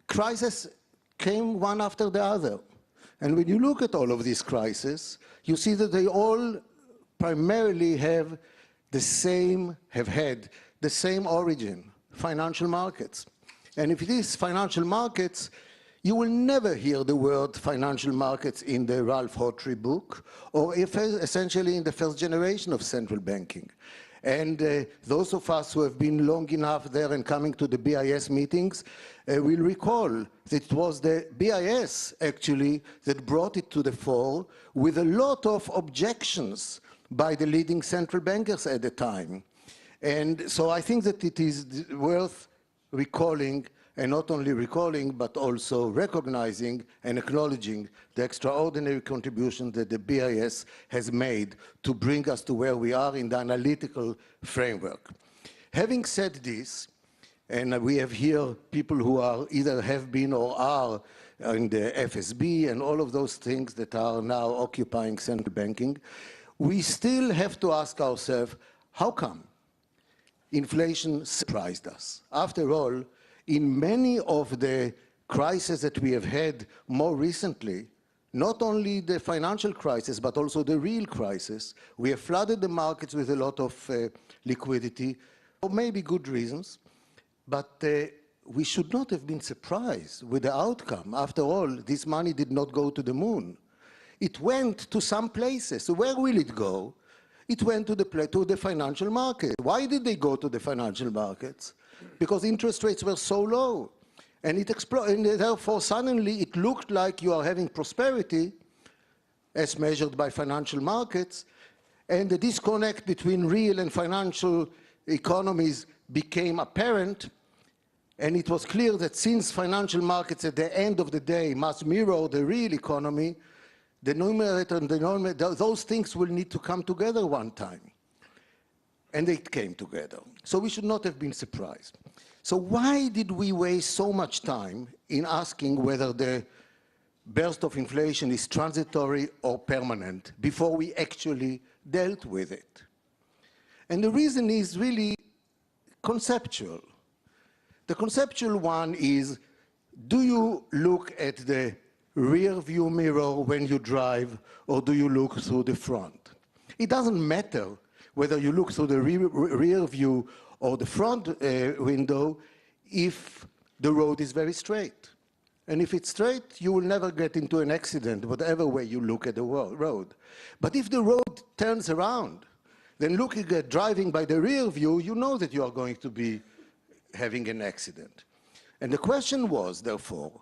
crises came one after the other. And when you look at all of these crises, you see that they all primarily have had the same origin, financial markets. And if it is financial markets, you will never hear the word financial markets in the Ralph Hawtrey book, or essentially in the first generation of central banking. And those of us who have been long enough there and coming to the BIS meetings will recall that it was the BIS actually that brought it to the fore with a lot of objections by the leading central bankers at the time. And so I think that it is worth recalling, and not only recalling, but also recognizing and acknowledging the extraordinary contribution that the BIS has made to bring us to where we are in the analytical framework. Having said this, and we have here people who are either have been or are in the FSB and all of those things that are now occupying central banking, we still have to ask ourselves, how come inflation surprised us? After all, in many of the crises that we have had more recently, not only the financial crisis, but also the real crisis, we have flooded the markets with a lot of liquidity, for maybe good reasons, but we should not have been surprised with the outcome. After all, this money did not go to the moon. It went to some places. So where will it go? It went to the financial market. Why did they go to the financial markets? Because interest rates were so low. And it exploded, and therefore suddenly it looked like you are having prosperity as measured by financial markets, and the disconnect between real and financial economies became apparent, and it was clear that since financial markets at the end of the day must mirror the real economy, the numerator and the denominator, those things will need to come together one time. And they came together. So we should not have been surprised. So why did we waste so much time in asking whether the burst of inflation is transitory or permanent before we actually dealt with it? And the reason is really conceptual. The conceptual one is, do you look at the rear view mirror when you drive, or do you look through the front? It doesn't matter whether you look through the rear view or the front window if the road is very straight. And if it's straight, you will never get into an accident, whatever way you look at the road. But if the road turns around, then looking at driving by the rear view, you know that you are going to be having an accident. And the question was, therefore,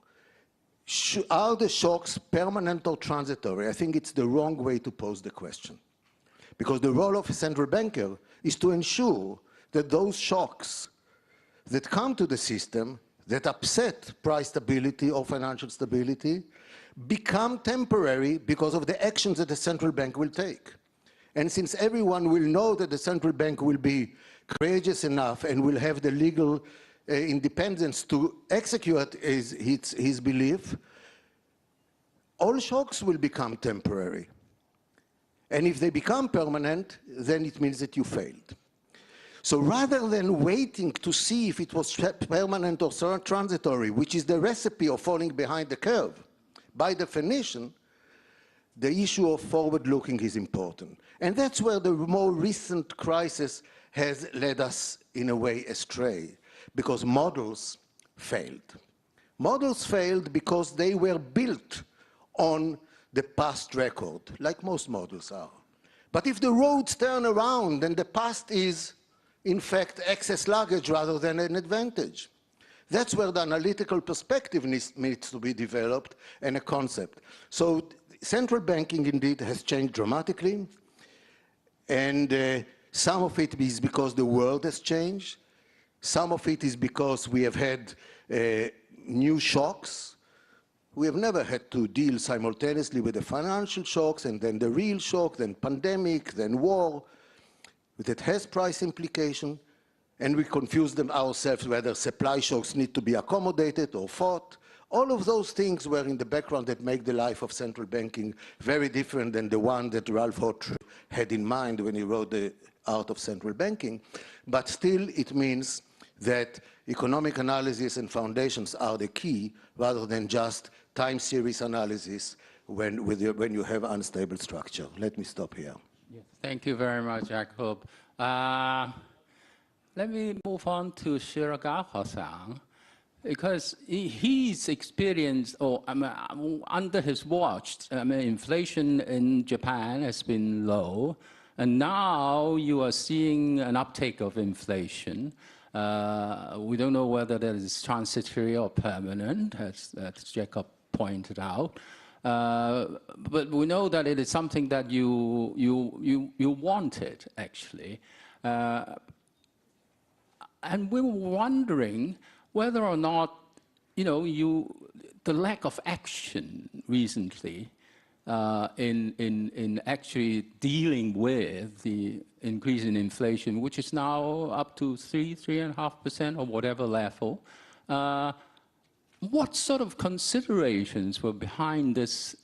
are the shocks permanent or transitory? I think it's the wrong way to pose the question. Because the role of a central banker is to ensure that those shocks that come to the system, that upset price stability or financial stability, become temporary because of the actions that the central bank will take. And since everyone will know that the central bank will be courageous enough and will have the legal independence to execute his belief, all shocks will become temporary. And if they become permanent, then it means that you failed. So rather than waiting to see if it was permanent or transitory, which is the recipe of falling behind the curve, by definition, the issue of forward-looking is important. And that's where the more recent crisis has led us, in a way, astray, because models failed. Models failed because they were built on the past record, like most models are. But if the roads turn around, then the past is, in fact, excess luggage rather than an advantage. That's where the analytical perspective needs to be developed, and a concept. So central banking, indeed, has changed dramatically, and some of it is because the world has changed. Some of it is because we have had new shocks. We have never had to deal simultaneously with the financial shocks, and then the real shock, then pandemic, then war. That has price implication, and we confuse them ourselves whether supply shocks need to be accommodated or fought. All of those things were in the background that make the life of central banking very different than the one that Ralph Hawtrey had in mind when he wrote The Art of Central Banking. But still, it means that economic analysis and foundations are the key rather than just time series analysis when you have unstable structure. Let me stop here. Yes, thank you very much, Jacob. Let me move on to Shiragawa-san, because he's experienced, or under his watch, inflation in Japan has been low, and now you are seeing an uptake of inflation. We don't know whether that is transitory or permanent, as Jacob pointed out. But we know that it is something that you wanted, actually. And we were wondering whether or not, the lack of action recently in actually dealing with the increase in inflation, which is now up to 3.5% or whatever level. What sort of considerations were behind this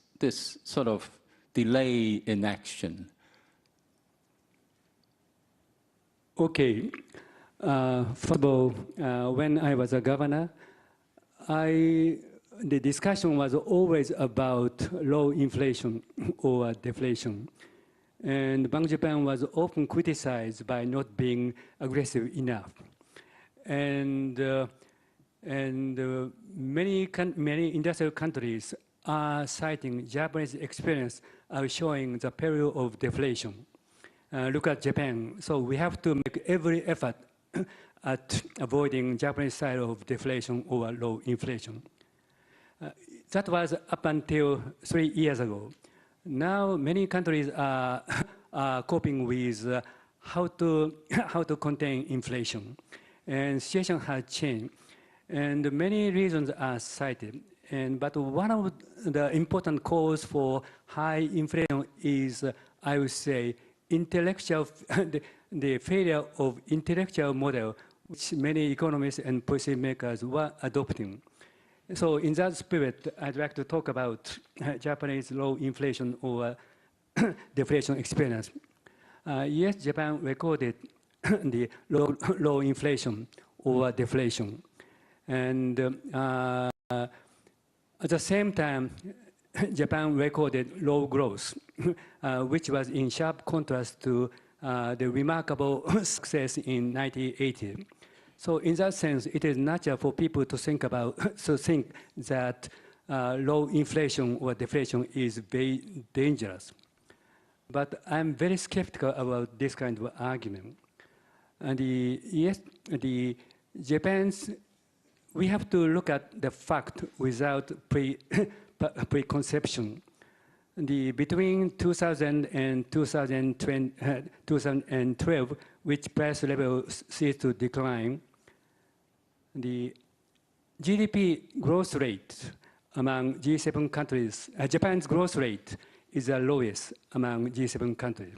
sort of delay in action? Okay. First of all, when I was a governor, the discussion was always about low inflation or deflation. And Bank of Japan was often criticized by not being aggressive enough. And many industrial countries are citing Japanese experience of showing the period of deflation. Look at Japan. So we have to make every effort at avoiding Japanese style of deflation or low inflation. That was up until 3 years ago. Now many countries are coping with how to contain inflation, and situation has changed. And many reasons are cited. But one of the important causes for high inflation is, I would say, the failure of intellectual model, which many economists and policy makers were adopting. So in that spirit, I'd like to talk about Japanese low inflation or deflation experience. Yes, Japan recorded the low inflation or deflation. And at the same time, Japan recorded low growth, which was in sharp contrast to the remarkable success in 1980. So in that sense, it is natural for people to think that low inflation or deflation is very dangerous. But I'm very skeptical about this kind of argument. And we have to look at the fact without preconception. Between 2000 and 2012, which price level ceased to decline, the GDP growth rate among G7 countries, Japan's growth rate is the lowest among G7 countries.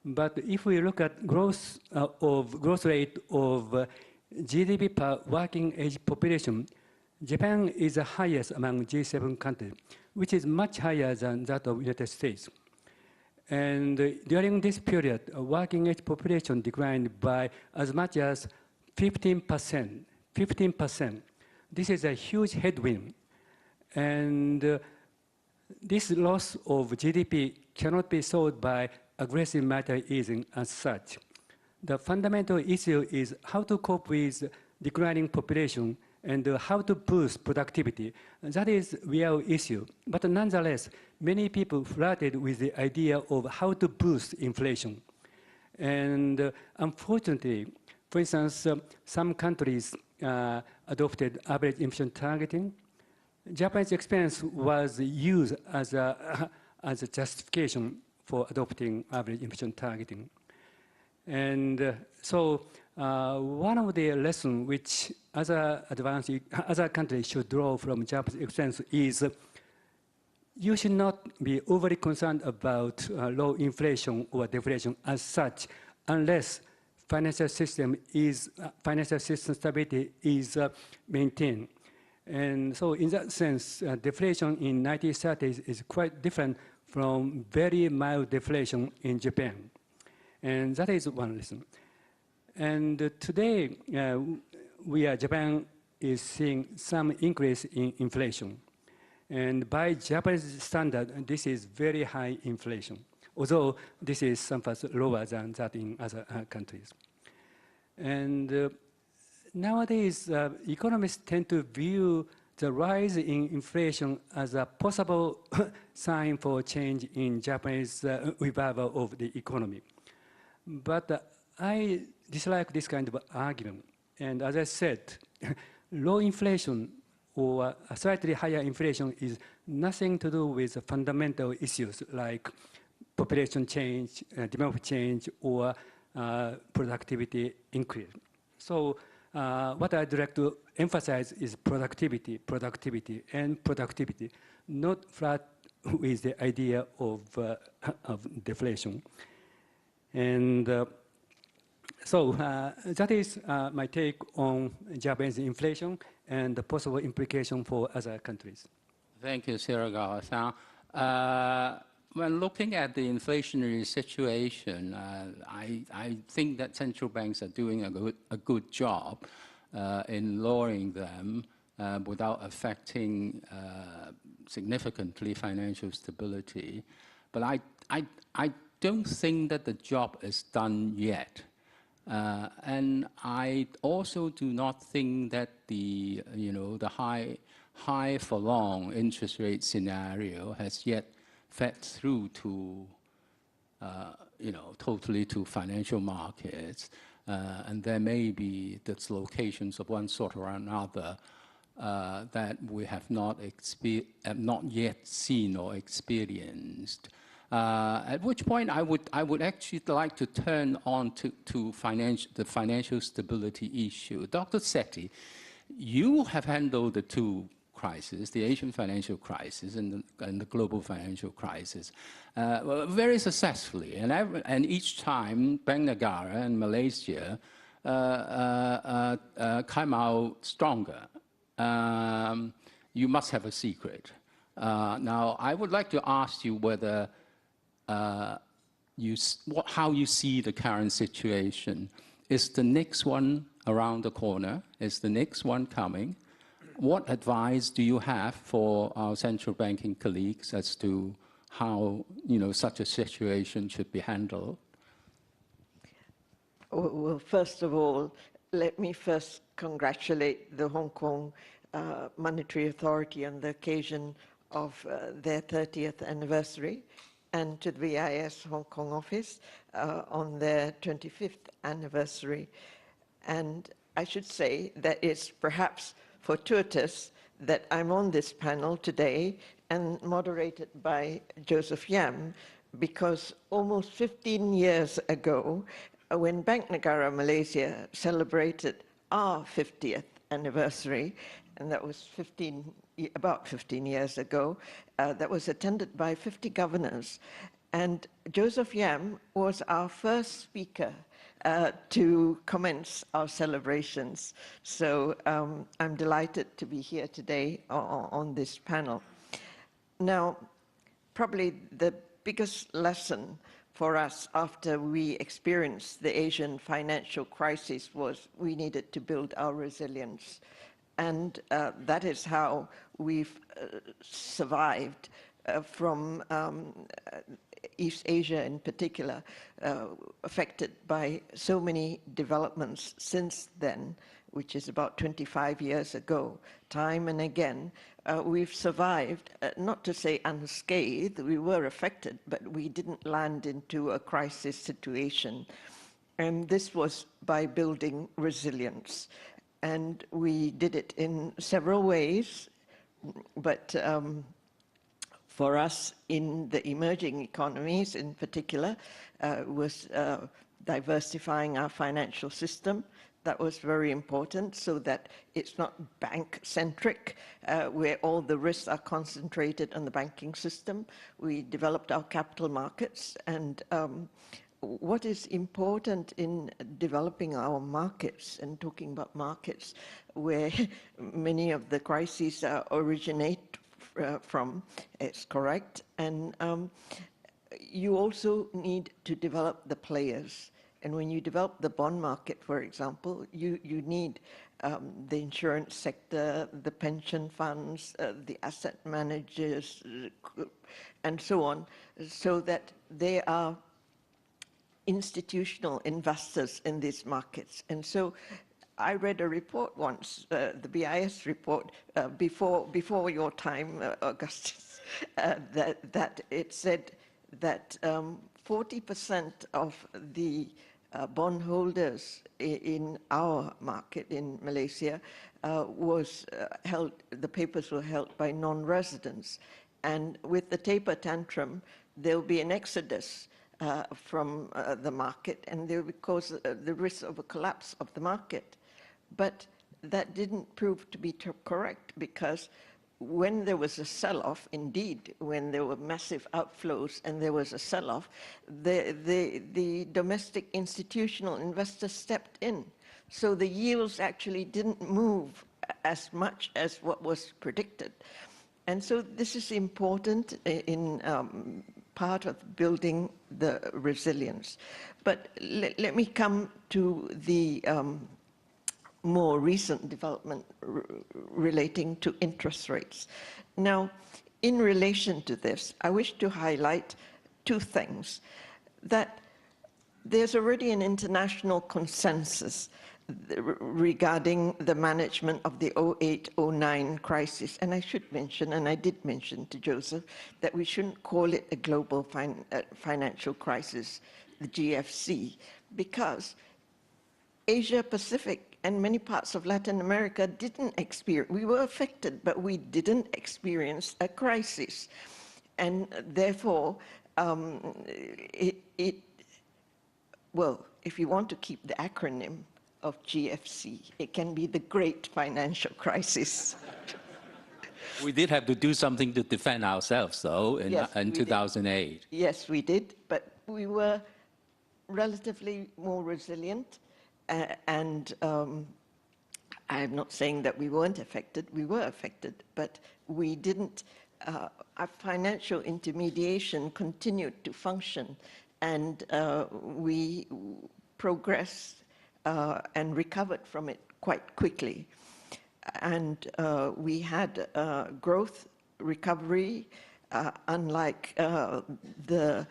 But if we look at growth rate of GDP per working age population, Japan is the highest among G7 countries, which is much higher than that of the United States. And during this period, working age population declined by as much as 15%. 15%. This is a huge headwind. And this loss of GDP cannot be solved by aggressive monetary easing as such. The fundamental issue is how to cope with declining population and how to boost productivity. That is real issue. But nonetheless, many people flirted with the idea of how to boost inflation. And unfortunately, for instance, some countries adopted average inflation targeting. Japan's experience was used as a justification for adopting average inflation targeting. And so one of the lessons which other countries should draw from Japanese experience is you should not be overly concerned about low inflation or deflation as such, unless financial system stability is maintained. And so in that sense, deflation in 1930s is quite different from very mild deflation in Japan. And that is one lesson. And today, Japan is seeing some increase in inflation. And by Japanese standard, this is very high inflation, although this is somewhat lower than that in other countries. And nowadays, economists tend to view the rise in inflation as a possible sign for change in Japanese revival of the economy. But I dislike this kind of argument. And as I said, low inflation or a slightly higher inflation is nothing to do with the fundamental issues like population change, demographic change, or productivity increase. So what I'd like to emphasize is productivity, productivity, and productivity, not flat with the idea of deflation. And so that is my take on Japanese inflation and the possible implication for other countries. Thank you, Shiragawa-san. When looking at the inflationary situation, I think that central banks are doing a good job in lowering them without affecting significantly financial stability. But I don't think that the job is done yet. And I also do not think that the high for long interest rate scenario has yet fed through to totally to financial markets, and there may be dislocations of one sort or another that we have not yet seen or experienced. At which point I would actually like to turn on to the financial stability issue. Dr. Sethi, you have handled the two crises, the Asian financial crisis and the global financial crisis, very successfully. And each time, Bank Negara and Malaysia come out stronger. You must have a secret. Now, I would like to ask you whether how you see the current situation. Is the next one around the corner? Is the next one coming? What advice do you have for our central banking colleagues as to how such a situation should be handled? Well, first of all, let me first congratulate the Hong Kong Monetary Authority on the occasion of their 30th anniversary, and to the BIS Hong Kong office on their 25th anniversary. And I should say that it's perhaps fortuitous that I'm on this panel today and moderated by Joseph Yam, because almost 15 years ago, when Bank Negara Malaysia celebrated our 50th anniversary, and that was about 15 years ago, that was attended by 50 governors. And Joseph Yam was our first speaker to commence our celebrations. So I'm delighted to be here today on this panel. Now, probably the biggest lesson for us after we experienced the Asian financial crisis was we needed to build our resilience. And that is how we've survived from East Asia in particular, affected by so many developments since then, which is about 25 years ago. Time and again, we've survived, not to say unscathed, we were affected, but we didn't land into a crisis situation. And this was by building resilience. And we did it in several ways, but for us in the emerging economies in particular, was diversifying our financial system. That was very important so that it's not bank-centric, where all the risks are concentrated on the banking system. We developed our capital markets, and what is important in developing our markets and talking about markets where many of the crises originate from, it's correct. And you also need to develop the players. And when you develop the bond market, for example, you need the insurance sector, the pension funds, the asset managers, and so on, so that they are institutional investors in these markets. And so I read a report once, the BIS report, before your time, Augustus, that it said that 40% of the bondholders in our market in Malaysia the papers were held by non-residents. And with the taper tantrum, there'll be an exodus from the market, and there will cause the risk of a collapse of the market. But that didn't prove to be correct, because when there was a sell-off, indeed, when there were massive outflows and there was a sell-off, the domestic institutional investors stepped in. So the yields actually didn't move as much as what was predicted. And so this is important in part of building the resilience. But let me come to the more recent development relating to interest rates. Now, in relation to this, I wish to highlight two things. That there's already an international consensus regarding the management of the 2008-09 crisis. And I should mention, and I did mention to Joseph, that we shouldn't call it a global financial crisis, the GFC, because Asia Pacific and many parts of Latin America didn't experience, we were affected, but we didn't experience a crisis. And therefore, well, if you want to keep the acronym of GFC, it can be the Great Financial Crisis. We did have to do something to defend ourselves, though, in 2008. Yes, we did, but we were relatively more resilient. And I'm not saying that we weren't affected, we were affected, but we didn't, our financial intermediation continued to function, and we progressed and recovered from it quite quickly. And we had growth recovery, unlike the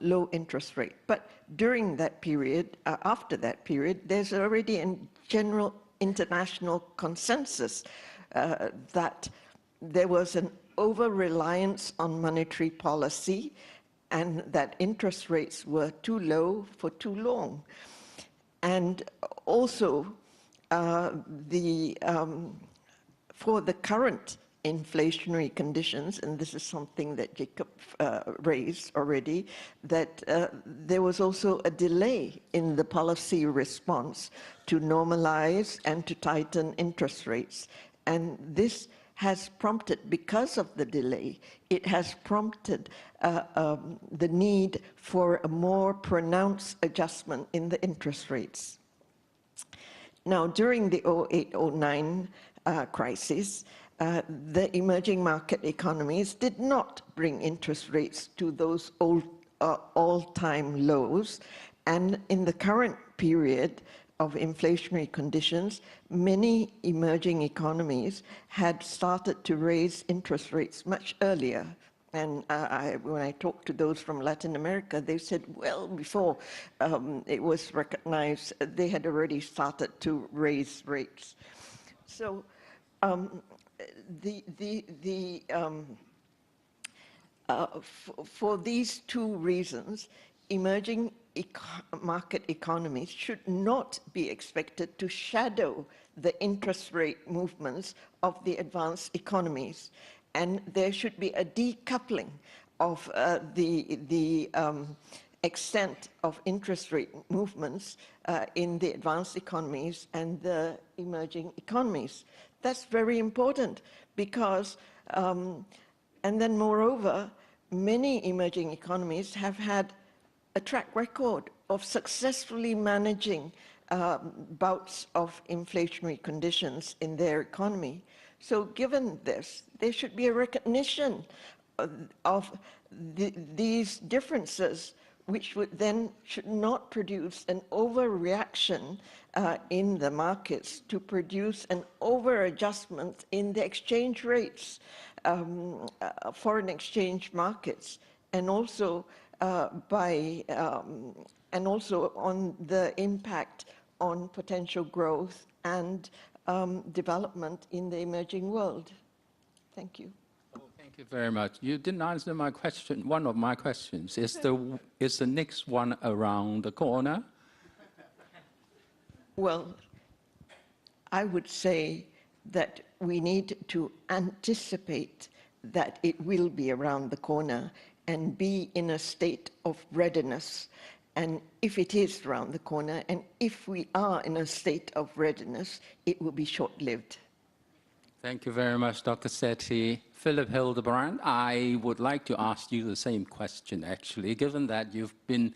low interest rate. But during that period, after that period, there's already a general international consensus that there was an over-reliance on monetary policy and that interest rates were too low for too long. And also, for the current inflationary conditions, and this is something that Jacob raised already, that there was also a delay in the policy response to normalize and to tighten interest rates. And this has prompted, because of the delay, it has prompted the need for a more pronounced adjustment in the interest rates. Now, during the 2008-09 crisis, the emerging market economies did not bring interest rates to those all-time lows. And in the current period of inflationary conditions, many emerging economies had started to raise interest rates much earlier. And when I talked to those from Latin America, they said, well, before it was recognized, they had already started to raise rates. So for these two reasons, emerging market economies should not be expected to shadow the interest rate movements of the advanced economies. And there should be a decoupling of the extent of interest rate movements in the advanced economies and the emerging economies. That's very important because, and then moreover, many emerging economies have had a track record of successfully managing bouts of inflationary conditions in their economy. So given this, there should be a recognition of these differences, which would then should not produce an overreaction in the markets to produce an over-adjustment in the exchange rates, foreign exchange markets, and also and also on the impact on potential growth and development in the emerging world. Thank you. Oh, thank you very much. You didn't answer my question. One of my questions is the next one around the corner? Well, I would say that we need to anticipate that it will be around the corner and be in a state of readiness. And if it is around the corner, and if we are in a state of readiness, it will be short-lived. Thank you very much, Dr. Sethi. Philip Hildebrand, I would like to ask you the same question, actually, given that you've been,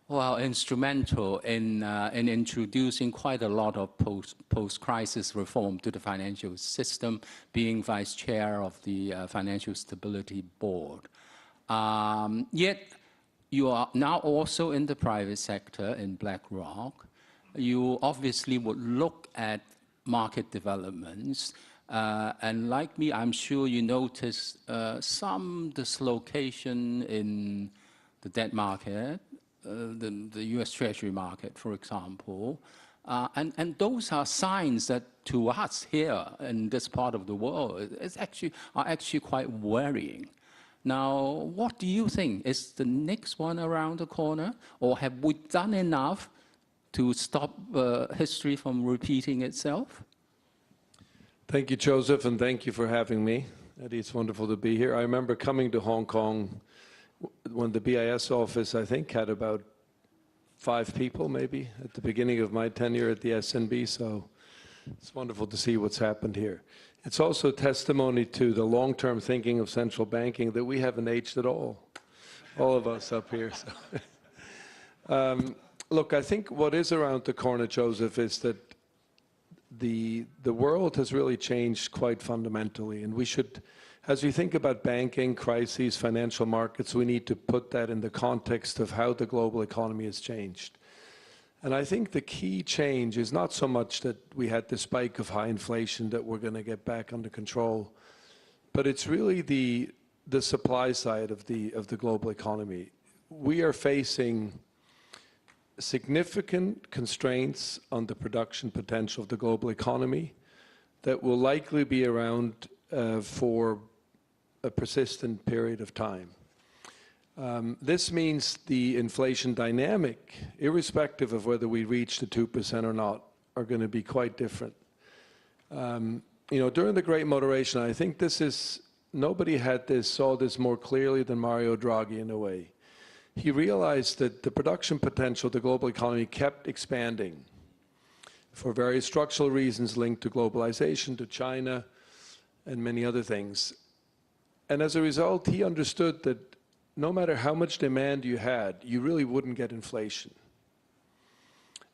well, instrumental in introducing quite a lot of post-crisis reform to the financial system, being vice chair of the Financial Stability Board. Yet, you are now also in the private sector in BlackRock. You obviously would look at market developments. And like me, I'm sure you noticed some dislocation in the debt market, the US Treasury market, for example. And those are signs that to us here in this part of the world are actually quite worrying. Now, what do you think? Is the next one around the corner? Or have we done enough to stop history from repeating itself? Thank you, Joseph, and thank you for having me. Eddie, it's wonderful to be here. I remember coming to Hong Kong when the BIS office, I think, had about 5 people, maybe, at the beginning of my tenure at the SNB, so it's wonderful to see what's happened here. It's also testimony to the long-term thinking of central banking that we haven't aged at all of us up here. So. Look, I think what is around the corner, Joseph, is that the world has really changed quite fundamentally, and we should, as we think about banking, crises, financial markets, we need to put that in the context of how the global economy has changed. And I think the key change is not so much that we had this spike of high inflation that we're going to get back under control, but it's really the supply side of the global economy. We are facing significant constraints on the production potential of the global economy that will likely be around for a persistent period of time. This means the inflation dynamic, irrespective of whether we reach the 2% or not, are going to be quite different. You know, during the Great Moderation, I think nobody saw this more clearly than Mario Draghi in a way. He realized that the production potential of the global economy kept expanding for various structural reasons linked to globalization, to China, and many other things. And as a result, he understood that no matter how much demand you had, you really wouldn't get inflation.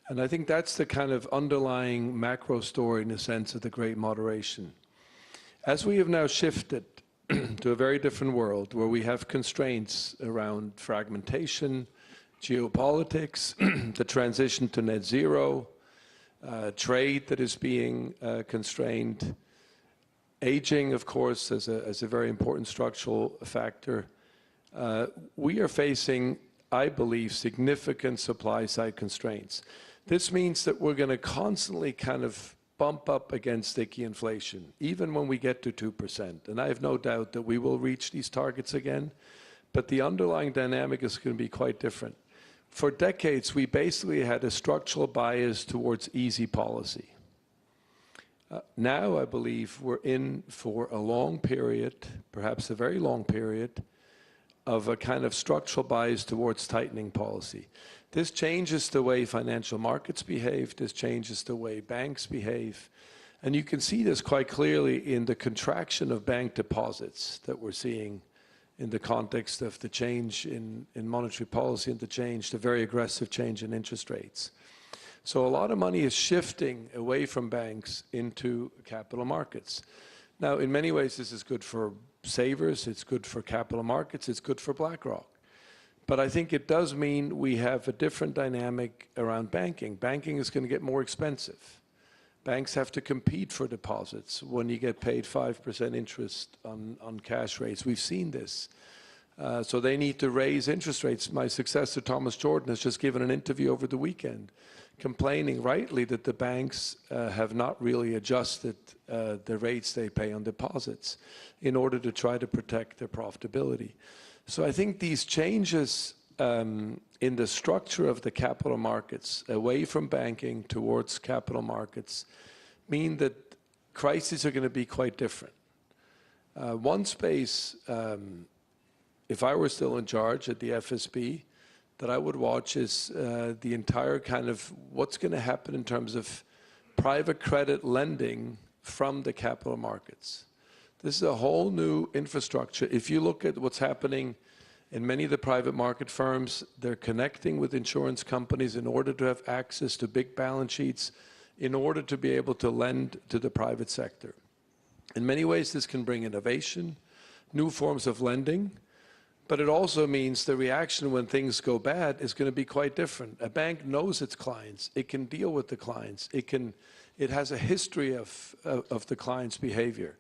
And I think that's the kind of underlying macro story, in a sense, of the Great Moderation. As we have now shifted to a very different world, where we have constraints around fragmentation, geopolitics, the transition to net zero, trade that is being constrained, aging, of course, as a very important structural factor, we are facing, I believe, significant supply-side constraints. This means that we're going to constantly kind of bump up against sticky inflation, even when we get to 2%. And I have no doubt that we will reach these targets again, but the underlying dynamic is going to be quite different. For decades, we basically had a structural bias towards easy policy. Now, I believe we're in for a long period, perhaps a very long period, of a kind of structural bias towards tightening policy. This changes the way financial markets behave, this changes the way banks behave, and you can see this quite clearly in the contraction of bank deposits that we're seeing in the context of the change in monetary policy and the very aggressive change in interest rates. So a lot of money is shifting away from banks into capital markets. Now, in many ways, this is good for savers, it's good for capital markets, it's good for BlackRock. But I think it does mean we have a different dynamic around banking. Banking is going to get more expensive. Banks have to compete for deposits when you get paid 5% interest on cash rates. We've seen this. So they need to raise interest rates. My successor, Thomas Jordan, has just given an interview over the weekend complaining rightly that the banks have not really adjusted the rates they pay on deposits in order to try to protect their profitability. So I think these changes in the structure of the capital markets, away from banking towards capital markets, mean that crises are going to be quite different. One space, if I were still in charge at the FSB, that I would watch is the entire kind of what's going to happen in terms of private credit lending from the capital markets. This is a whole new infrastructure. If you look at what's happening in many of the private market firms, they're connecting with insurance companies in order to have access to big balance sheets, in order to be able to lend to the private sector. In many ways, this can bring innovation, new forms of lending, but it also means the reaction when things go bad is going to be quite different. A bank knows its clients. It can deal with the clients. It has a history of the client's behavior.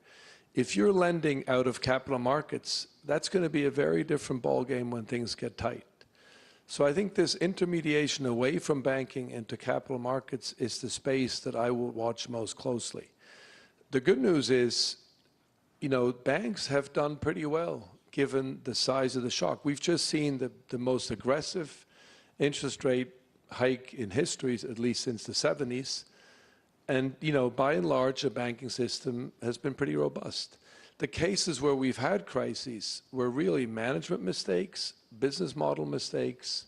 If you're lending out of capital markets, that's going to be a very different ballgame when things get tight. So I think this intermediation away from banking into capital markets is the space that I will watch most closely. The good news is, you know, banks have done pretty well given the size of the shock. We've just seen the most aggressive interest rate hike in history, at least since the 70s. And, you know, by and large, the banking system has been pretty robust. The cases where we've had crises were really management mistakes, business model mistakes,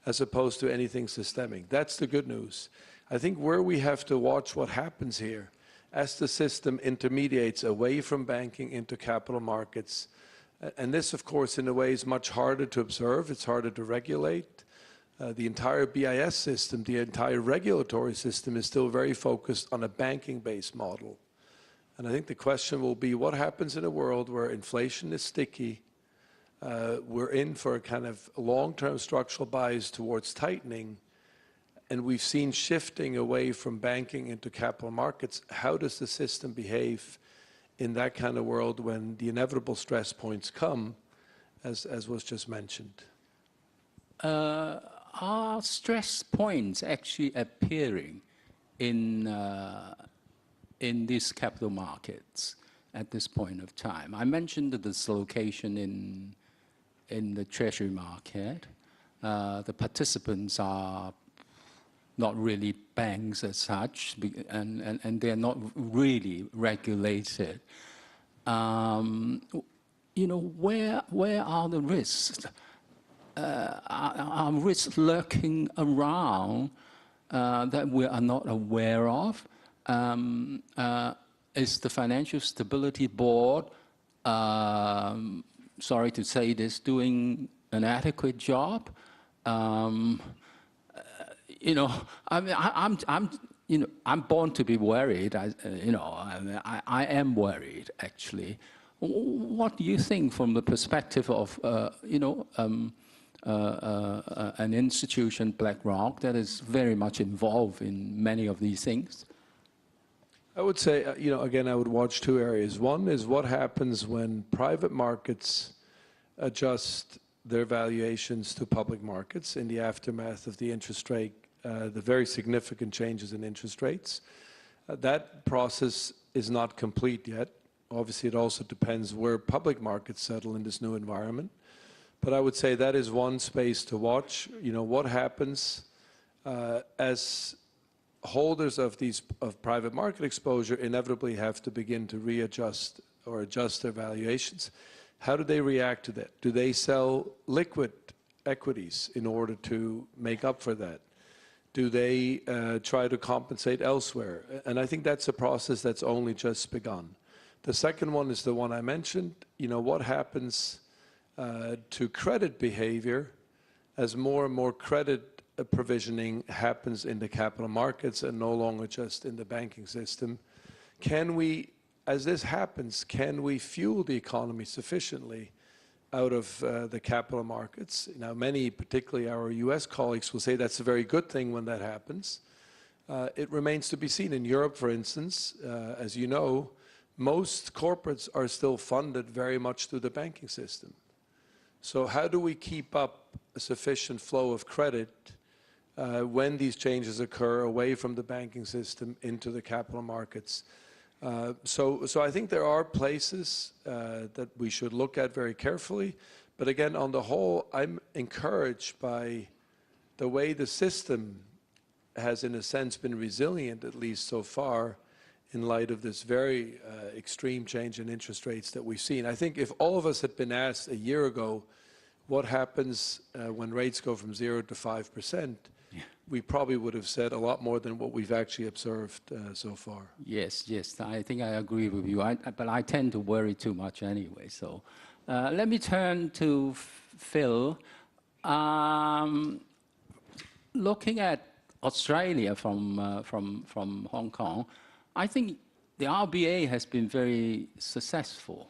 as opposed to anything systemic. That's the good news. I think where we have to watch what happens here as the system intermediates away from banking into capital markets. And this, of course, in a way is much harder to observe. It's harder to regulate. The entire BIS system, the entire regulatory system is still very focused on a banking-based model. And I think the question will be what happens in a world where inflation is sticky, we're in for a kind of long-term structural bias towards tightening, and we've seen shifting away from banking into capital markets. How does the system behave in that kind of world when the inevitable stress points come, as was just mentioned? Are stress points actually appearing in these capital markets at this point of time? I mentioned the dislocation in the treasury market. The participants are not really banks as such, and they're not really regulated. You know, where are the risks? Are risks lurking around that we are not aware of? Is the Financial Stability Board, sorry to say this, doing an adequate job? You know, I mean, I'm born to be worried. I am worried actually. What do you think from the perspective of an institution, BlackRock, that is very much involved in many of these things? I would say, again, I would watch two areas. One is what happens when private markets adjust their valuations to public markets in the aftermath of the interest rate, the very significant changes in interest rates. That process is not complete yet. Obviously, it also depends where public markets settle in this new environment. But I would say that is one space to watch. You know, what happens as holders of private market exposure inevitably have to begin to readjust or adjust their valuations. How do they react to that? Do they sell liquid equities in order to make up for that? Do they try to compensate elsewhere? And I think that's a process that's only just begun. The second one is the one I mentioned. You know, what happens to credit behavior as more and more credit provisioning happens in the capital markets and no longer just in the banking system? Can we, as this happens, can we fuel the economy sufficiently out of the capital markets. Now, many, particularly our US colleagues, will say that's a very good thing when that happens. It remains to be seen. In Europe, for instance, as you know, most corporates are still funded very much through the banking system. So how do we keep up a sufficient flow of credit when these changes occur away from the banking system into the capital markets? So I think there are places that we should look at very carefully. But again, on the whole, I'm encouraged by the way the system has, in a sense, been resilient, at least so far, in light of this very extreme change in interest rates that we've seen. I think if all of us had been asked a year ago what happens when rates go from 0 to 5%, we probably would have said a lot more than what we've actually observed so far. Yes, yes, I think I agree with you, but I tend to worry too much anyway. So let me turn to Phil. Looking at Australia from Hong Kong, I think the RBA has been very successful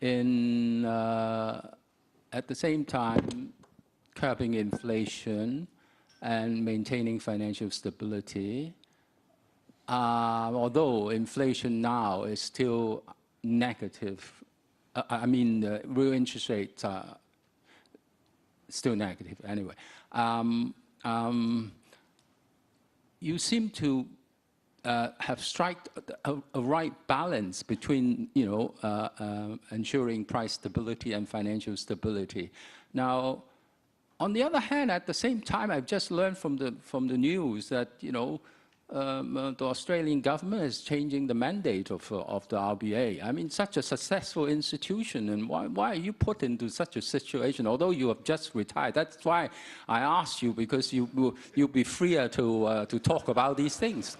in, at the same time, curbing inflation and maintaining financial stability. Although inflation now is still negative, I mean, real interest rates are still negative anyway. You seem to have struck a right balance between, ensuring price stability and financial stability. Now, on the other hand, at the same time, I've just learned from the news that the Australian government is changing the mandate of the RBA. I mean, such a successful institution, and why are you put into such a situation? Although you have just retired, that's why I asked you, because you'll be freer to talk about these things.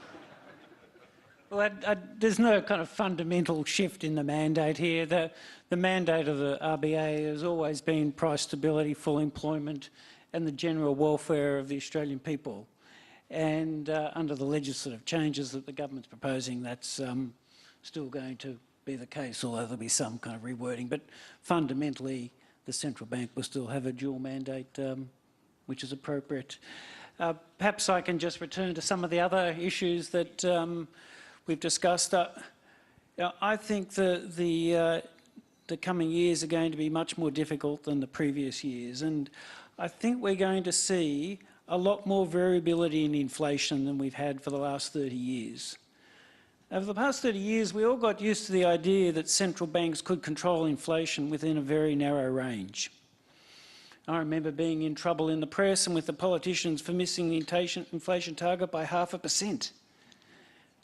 Well, there's no kind of fundamental shift in the mandate here. The mandate of the RBA has always been price stability, full employment, and the general welfare of the Australian people. And under the legislative changes that the government's proposing, that's still going to be the case, although there'll be some kind of rewording. But fundamentally, the central bank will still have a dual mandate, which is appropriate. Perhaps I can just return to some of the other issues that we've discussed. I think the coming years are going to be much more difficult than the previous years, and I think we're going to see a lot more variability in inflation than we've had for the last 30 years. Over the past 30 years, we all got used to the idea that central banks could control inflation within a very narrow range. I remember being in trouble in the press and with the politicians for missing the inflation target by 0.5%.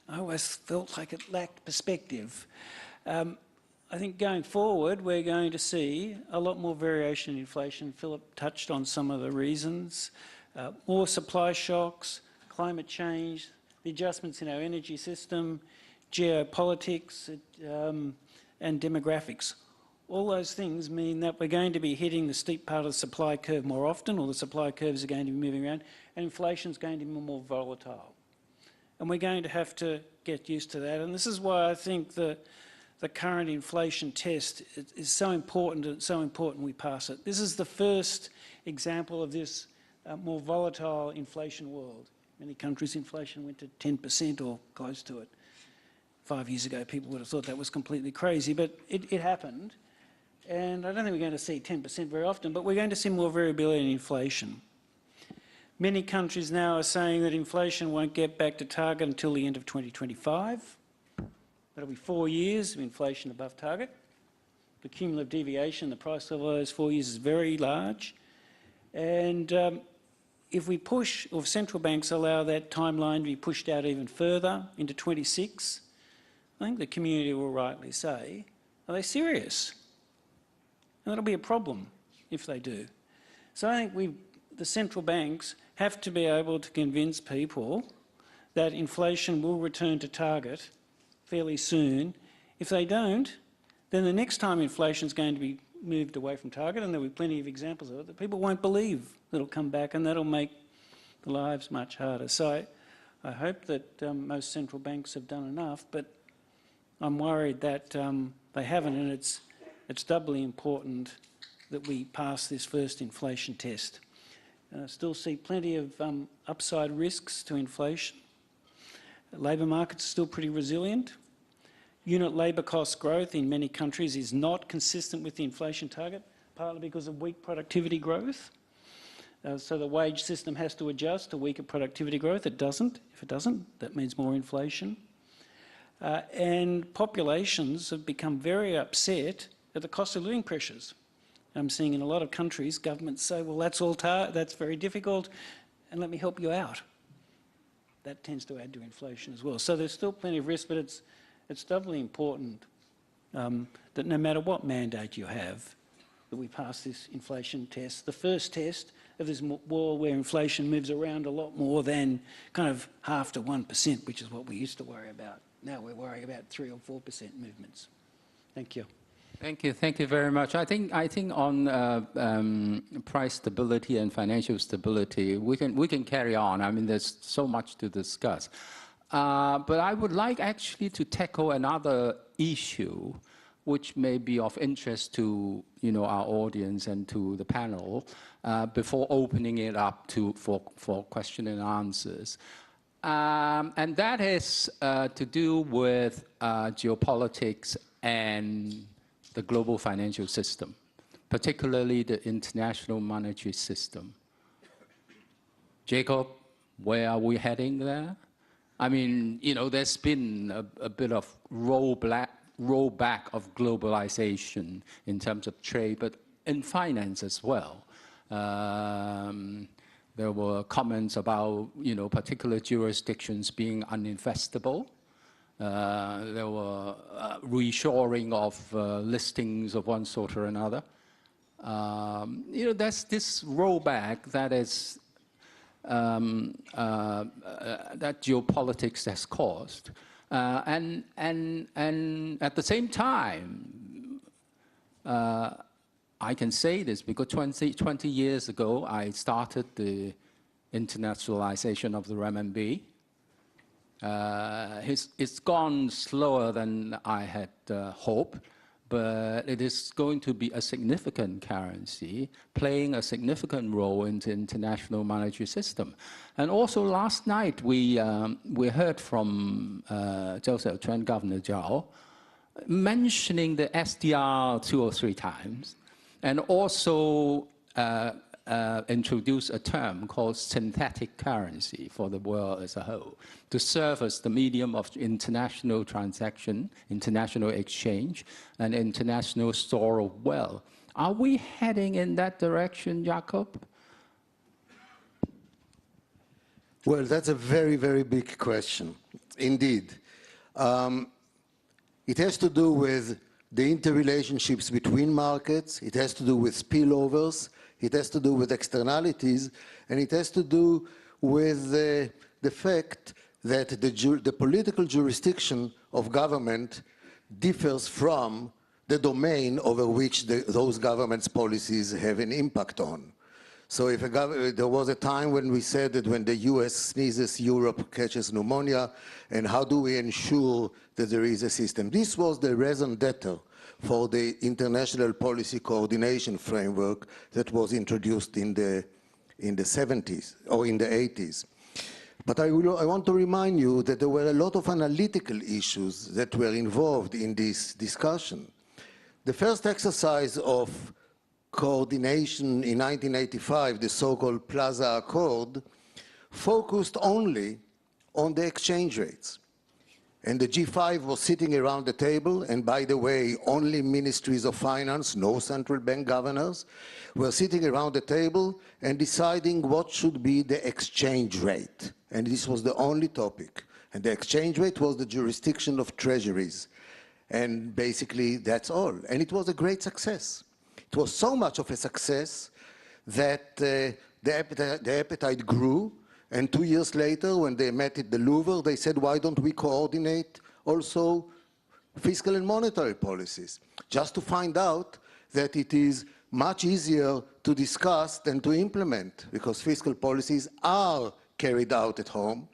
I always felt like it lacked perspective. I think going forward, we're going to see a lot more variation in inflation. Philip touched on some of the reasons. More supply shocks, climate change, the adjustments in our energy system, geopolitics, and demographics. All those things mean that we're going to be hitting the steep part of the supply curve more often, or the supply curves are going to be moving around, and inflation's going to be more volatile. And we're going to have to get used to that. And this is why I think the current inflation test is so important, and it's so important we pass it. This is the first example of this more volatile inflation world. Many countries' inflation went to 10% or close to it. 5 years ago, people would have thought that was completely crazy, but it happened. And I don't think we're going to see 10% very often, but we're going to see more variability in inflation. Many countries now are saying that inflation won't get back to target until the end of 2025. That'll be 4 years of inflation above target. The cumulative deviation, the price level of those 4 years is very large. And if we push, or if central banks allow that timeline to be pushed out even further into 26, I think the community will rightly say, are they serious? And that'll be a problem if they do. So I think the central banks have to be able to convince people that inflation will return to target fairly soon. If they don't, then the next time inflation is going to be moved away from target, and there'll be plenty of examples of it, that people won't believe it'll come back, and that'll make the lives much harder. So I hope that most central banks have done enough, but I'm worried that they haven't, and it's doubly important that we pass this first inflation test. Still see plenty of upside risks to inflation. Labour markets are still pretty resilient. Unit labour cost growth in many countries is not consistent with the inflation target, partly because of weak productivity growth. So the wage system has to adjust to weaker productivity growth. It doesn't. If it doesn't, that means more inflation. And populations have become very upset at the cost of living pressures. I'm seeing in a lot of countries, governments say, well, that's very difficult, and let me help you out. That tends to add to inflation as well. So there's still plenty of risk, but it's doubly important that no matter what mandate you have, that we pass this inflation test. The first test of this war where inflation moves around a lot more than kind of 0.5 to 1%, which is what we used to worry about. Now we're worrying about 3 or 4% movements. Thank you. Thank you very much. I think on price stability and financial stability, we can carry on. I mean, there's so much to discuss. But I would like actually to tackle another issue, which may be of interest to our audience and to the panel, before opening it up for question and answers. And that is to do with geopolitics and the global financial system, particularly the international monetary system. Jacob, where are we heading there? I mean, there's been a bit of rollback of globalization in terms of trade, but in finance as well. There were comments about, particular jurisdictions being uninvestable. There were reshoring of listings of one sort or another. There's this rollback that is that geopolitics has caused, and at the same time, I can say this because 20 years ago I started the internationalization of the renminbi. It's gone slower than I had hoped, but it is going to be a significant currency, playing a significant role in the international monetary system. And also last night we heard from Governor Zhao mentioning the SDR 2 or 3 times, and also introduce a term called synthetic currency for the world as a whole, to serve as the medium of international transaction, international exchange, and international store of wealth. Are we heading in that direction, Jakob? Well, that's a very, very big question, indeed. It has to do with the interrelationships between markets, it has to do with spillovers, it has to do with externalities, and it has to do with the fact that the political jurisdiction of government differs from the domain over which those government's policies have an impact on. So if there was a time when we said that when the US sneezes, Europe catches pneumonia, and how do we ensure that there is a system? This was the raison d'etre for the international policy coordination framework that was introduced in the 70s or in the 80s. But I want to remind you that there were a lot of analytical issues that were involved in this discussion. The first exercise of coordination in 1985, the so-called Plaza Accord, focused only on the exchange rates. And the G5 was sitting around the table, and by the way, only ministries of finance, no central bank governors, were sitting around the table and deciding what should be the exchange rate. And this was the only topic. And the exchange rate was the jurisdiction of treasuries. And basically, that's all. And it was a great success. It was so much of a success that the appetite grew. And 2 years later, when they met at the Louvre, they said, why don't we coordinate also fiscal and monetary policies? Just to find out that it is much easier to discuss than to implement, because fiscal policies are carried out at home,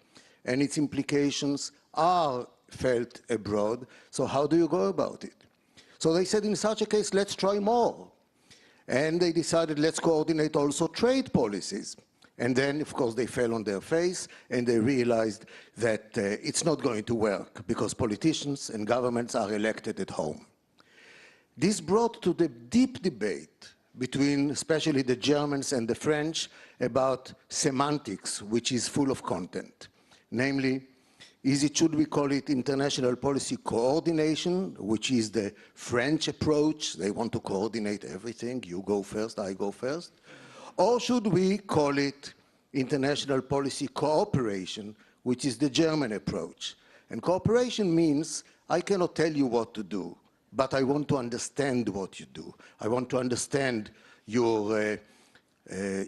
and its implications are felt abroad. So how do you go about it? So they said, in such a case, let's try more. And they decided, let's coordinate also trade policies. And then, of course, they fell on their face, and they realized that it's not going to work because politicians and governments are elected at home. This brought to the deep debate between especially the Germans and the French about semantics, which is full of content. Namely, should we call it international policy coordination, which is the French approach? They want to coordinate everything. You go first, I go first. Or should we call it international policy cooperation, which is the German approach? And cooperation means I cannot tell you what to do, but I want to understand what you do. I want to understand your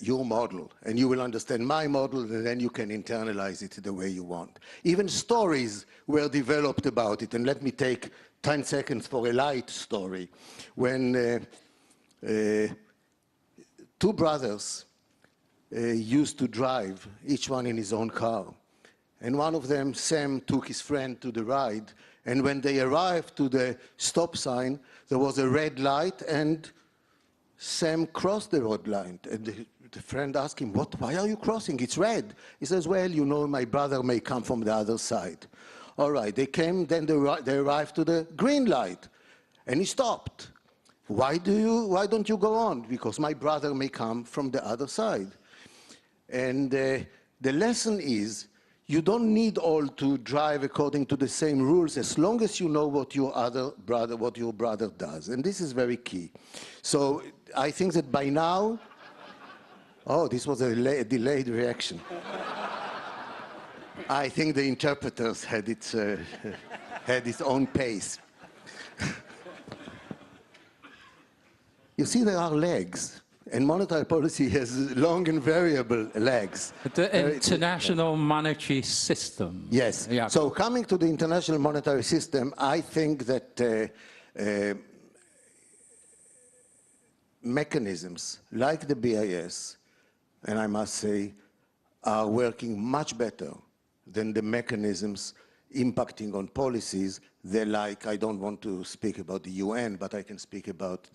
model, and you will understand my model, and then you can internalize it the way you want. Even stories were developed about it, and let me take 10 seconds for a light story. When two brothers used to drive, each one in his own car, and one of them, Sam, took his friend to the ride, and when they arrived to the stop sign, there was a red light, and Sam crossed the red line, and the friend asked him, why are you crossing? It's red. He says, well, you know, my brother may come from the other side. All right, they came, then they arrived to the green light, and he stopped. Why don't you go on? Because my brother may come from the other side. And the lesson is, you don't need all to drive according to the same rules as long as you know what your brother does. And this is very key. So I think that by now, oh, this was a delayed reaction. I think the interpreters had its own pace. You see, there are legs. And monetary policy has long and variable legs. The international monetary system. Yes. Yeah. So coming to the international monetary system, I think that mechanisms like the BIS, and I must say, are working much better than the mechanisms impacting on policies. They're like, I don't want to speak about the UN, but I can speak about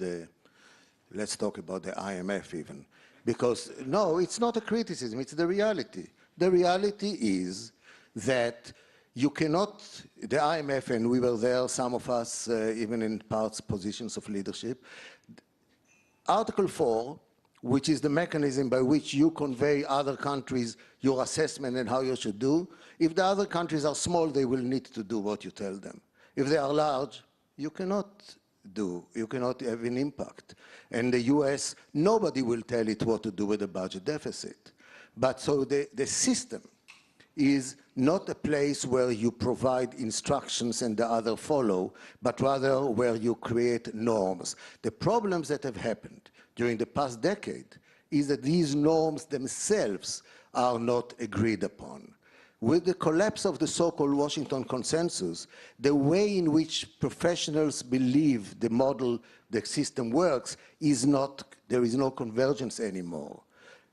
let's talk about the IMF even. Because, no, it's not a criticism, it's the reality. The reality is that you cannot, the IMF, and we were there, some of us, even in parts, positions of leadership, Article 4, which is the mechanism by which you convey other countries your assessment and how you should do, if the other countries are small, they will need to do what you tell them. If they are large, you cannot have an impact. And the US, nobody will tell it what to do with the budget deficit. But so the system is not a place where you provide instructions and the other follow, but rather where you create norms. The problems that have happened during the past decade is that these norms themselves are not agreed upon. With the collapse of the so-called Washington Consensus, the way in which professionals believe the model, the system works, there is no convergence anymore.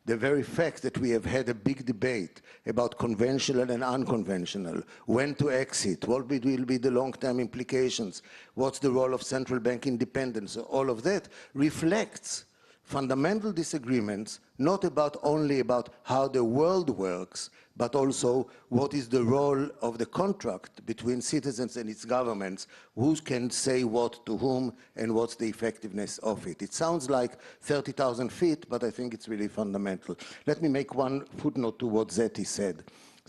The very fact that we have had a big debate about conventional and unconventional, when to exit, what will be the long-term implications, what's the role of central bank independence, all of that reflects fundamental disagreements, not only about how the world works, but also what is the role of the contract between citizens and its governments, who can say what to whom, and what's the effectiveness of it. It sounds like 30,000 feet, but I think it's really fundamental. Let me make one footnote to what Zeti said.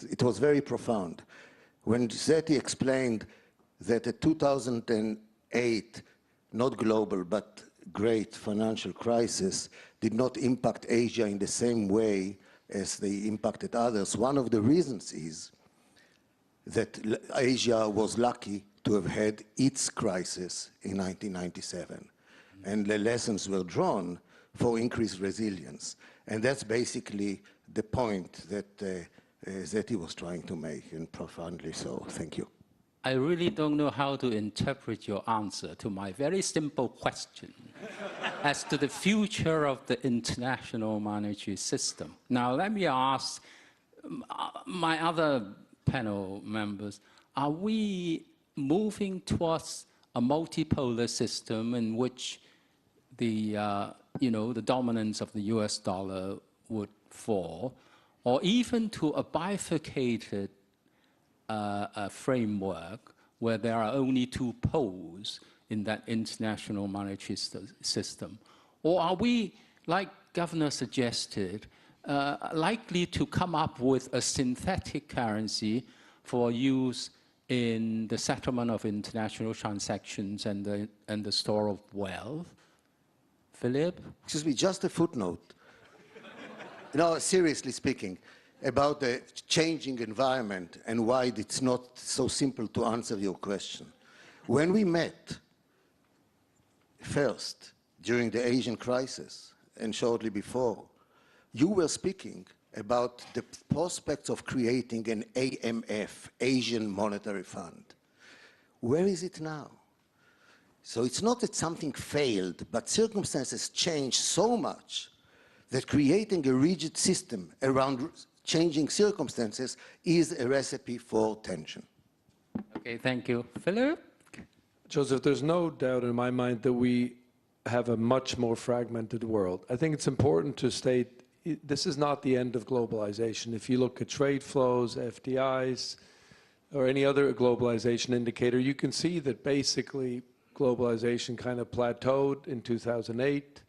It was very profound. When Zeti explained that the 2008, not global, but great financial crisis did not impact Asia in the same way as they impacted others, one of the reasons is that Asia was lucky to have had its crisis in 1997. And the lessons were drawn for increased resilience. And that's basically the point that Zeti was trying to make, and profoundly so. Thank you. I really don't know how to interpret your answer to my very simple question as to the future of the international monetary system. Now, let me ask my other panel members, are we moving towards a multipolar system in which the, the dominance of the US dollar would fall, or even to a bifurcated framework where there are only two poles in that international monetary system? Or are we, like Governor suggested, likely to come up with a synthetic currency for use in the settlement of international transactions and the store of wealth? Philip? Excuse me, just a footnote. Seriously speaking, about the changing environment and why it's not so simple to answer your question. When we met first during the Asian crisis and shortly before, you were speaking about the prospects of creating an AMF, Asian Monetary Fund. Where is it now? So it's not that something failed, but circumstances changed so much that creating a rigid system around changing circumstances is a recipe for tension. Okay, thank you. Philip? Joseph, there's no doubt in my mind that we have a much more fragmented world. I think it's important to state this is not the end of globalization. If you look at trade flows, FDIs, or any other globalization indicator, you can see that basically globalization kind of plateaued in 2008,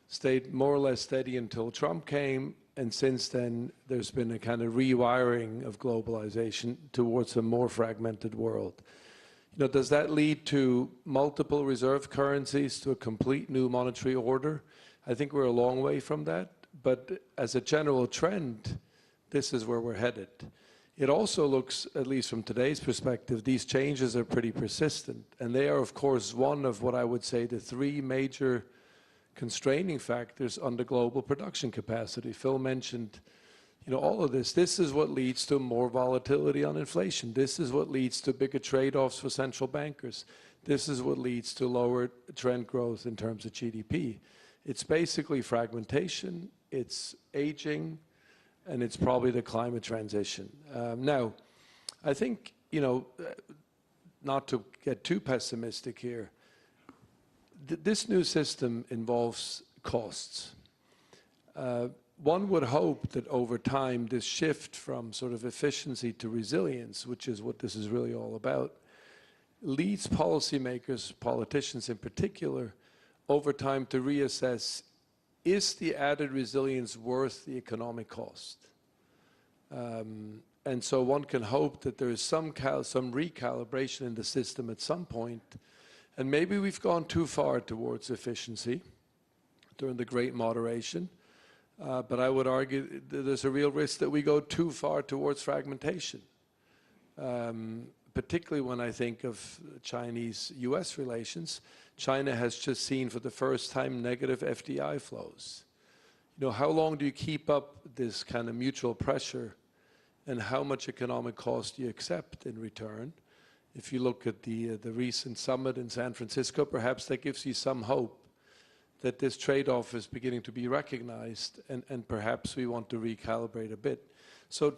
stayed more or less steady until Trump came, and since then there's been a kind of rewiring of globalization towards a more fragmented world. Does that lead to multiple reserve currencies, to a complete new monetary order? I think we're a long way from that, but as a general trend, this is where we're headed. It also looks, at least from today's perspective, these changes are pretty persistent, and they are, of course, one of what I would say the three major constraining factors on the global production capacity. Phil mentioned, all of this. This is what leads to more volatility on inflation. This is what leads to bigger trade-offs for central bankers. This is what leads to lower trend growth in terms of GDP. It's basically fragmentation, it's aging, and it's probably the climate transition. Now, I think, not to get too pessimistic here, this new system involves costs. One would hope that over time, this shift from sort of efficiency to resilience, which is what this is really all about, leads policymakers, politicians in particular, over time to reassess, is the added resilience worth the economic cost? And so one can hope that there is some recalibration in the system at some point, and maybe we've gone too far towards efficiency during the Great Moderation. But I would argue that there's a real risk that we go too far towards fragmentation, particularly when I think of Chinese-US relations. China has just seen for the first time negative FDI flows. How long do you keep up this kind of mutual pressure, and how much economic cost do you accept in return? If you look at the recent summit in San Francisco, perhaps that gives you some hope that this trade-off is beginning to be recognized, and perhaps we want to recalibrate a bit. So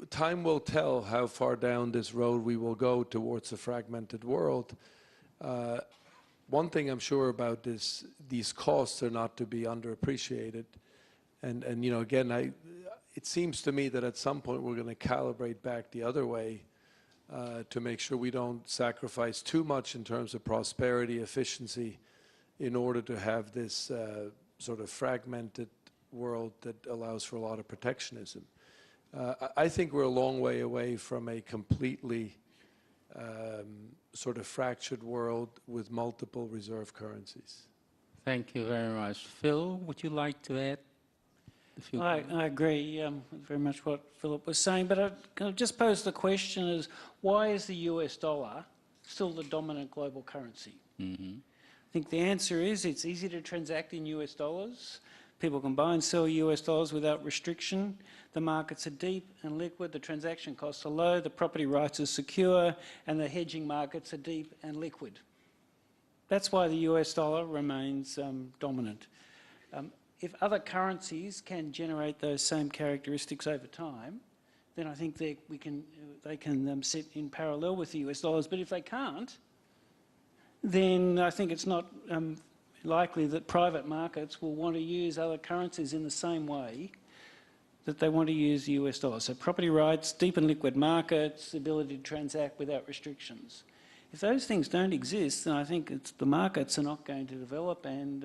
time will tell how far down this road we will go towards a fragmented world. One thing I'm sure about this, these costs are not to be underappreciated. And again, it seems to me that at some point we're going to calibrate back the other way to make sure we don't sacrifice too much in terms of prosperity, efficiency, in order to have this sort of fragmented world that allows for a lot of protectionism. I think we're a long way away from a completely sort of fractured world with multiple reserve currencies. Thank you very much. Phil, would you like to add a few comments? I agree very much what Philip was saying, but I'll just pose the question is, why is the US dollar still the dominant global currency? Mm-hmm. I think the answer is it's easy to transact in US dollars. People can buy and sell US dollars without restriction. The markets are deep and liquid. The transaction costs are low. The property rights are secure. And the hedging markets are deep and liquid. That's why the US dollar remains dominant. If other currencies can generate those same characteristics over time, then I think they can sit in parallel with the US dollars. But if they can't, then I think it's not likely that private markets will want to use other currencies in the same way that they want to use the US dollar. So property rights, deep and liquid markets, ability to transact without restrictions. If those things don't exist, then I think the markets are not going to develop, and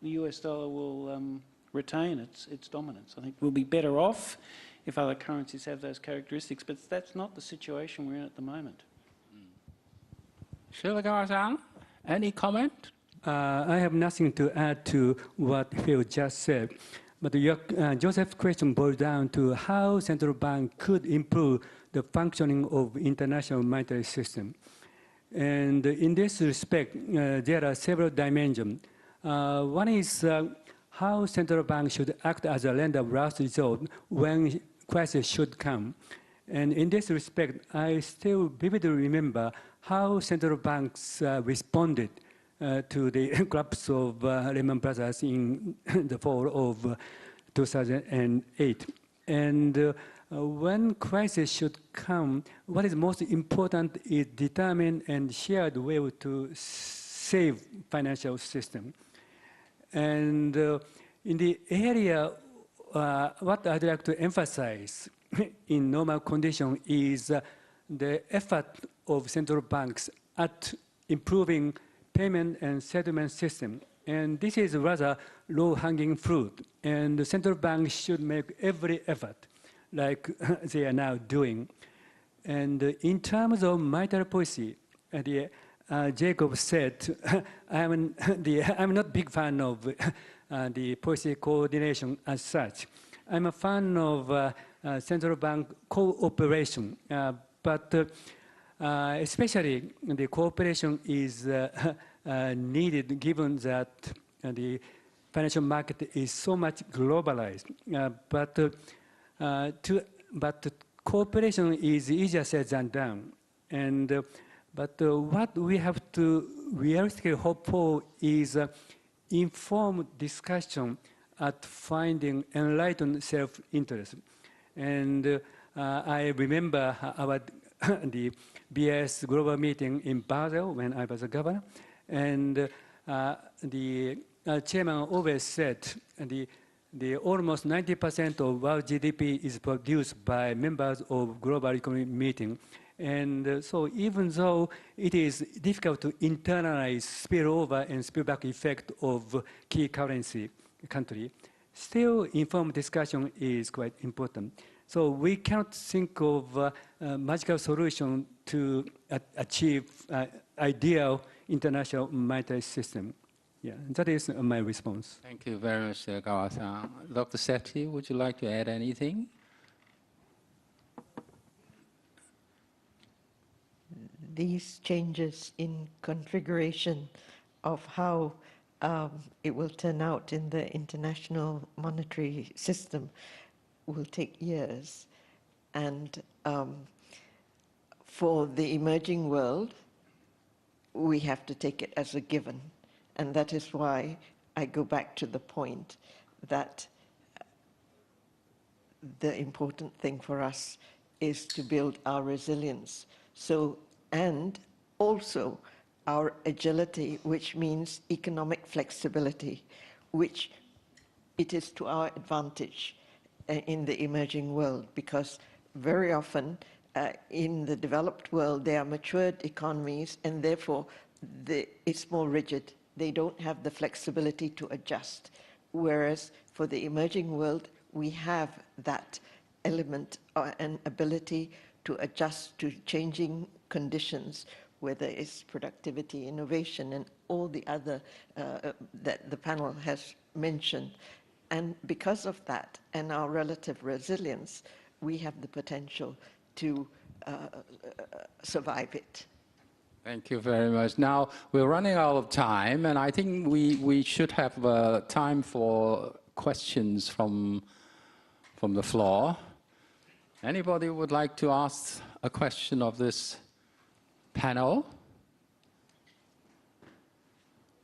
the US dollar will retain its dominance. I think we'll be better off if other currencies have those characteristics, but that's not the situation we're in at the moment. Shiragawa-san, any comment? I have nothing to add to what Phil just said. But Joseph's question boils down to how central bank could improve the functioning of international monetary system. And in this respect, there are several dimensions. One is how central bank should act as a lender of last resort when crisis should come. And in this respect, I still vividly remember how central banks responded to the collapse of Lehman Brothers in the fall of 2008. And when crisis should come, what is most important is determined and shared will to save financial system. And in the area, what I'd like to emphasize in normal condition is the effort of central banks at improving payment and settlement system. And this is rather low-hanging fruit. And the central bank should make every effort like they are now doing. And in terms of monetary policy, Jacob said, I'm not a big fan of the policy coordination as such. I'm a fan of central bank cooperation, but especially the cooperation is needed given that the financial market is so much globalized. But cooperation is easier said than done. And but what we have to realistically hope for is informed discussion at finding enlightened self-interest. And I remember the BS global meeting in Basel when I was a governor, and the chairman always said the almost 90% of world GDP is produced by members of global economic meeting. And so even though it is difficult to internalize spillover and spillback effect of key currency country, still informed discussion is quite important. So we cannot think of a magical solution to achieve ideal international monetary system. Yeah, that is my response. Thank you very much, Kawa-san. Dr. Sethi, would you like to add anything? These changes in configuration of how it will turn out in the international monetary system will take years. And for the emerging world, we have to take it as a given. And that is why I go back to the point that the important thing for us is to build our resilience. So, and also our agility, which means economic flexibility, which it is to our advantage in the emerging world, because very often in the developed world, they are matured economies, and therefore it's more rigid. They don't have the flexibility to adjust. Whereas for the emerging world, we have that element and ability to adjust to changing conditions, whether it's productivity, innovation, and all the other that the panel has mentioned. And because of that and our relative resilience, we have the potential to survive it. Thank you very much. Now, we're running out of time, and I think we should have time for questions from the floor. Anybody would like to ask a question of this panel?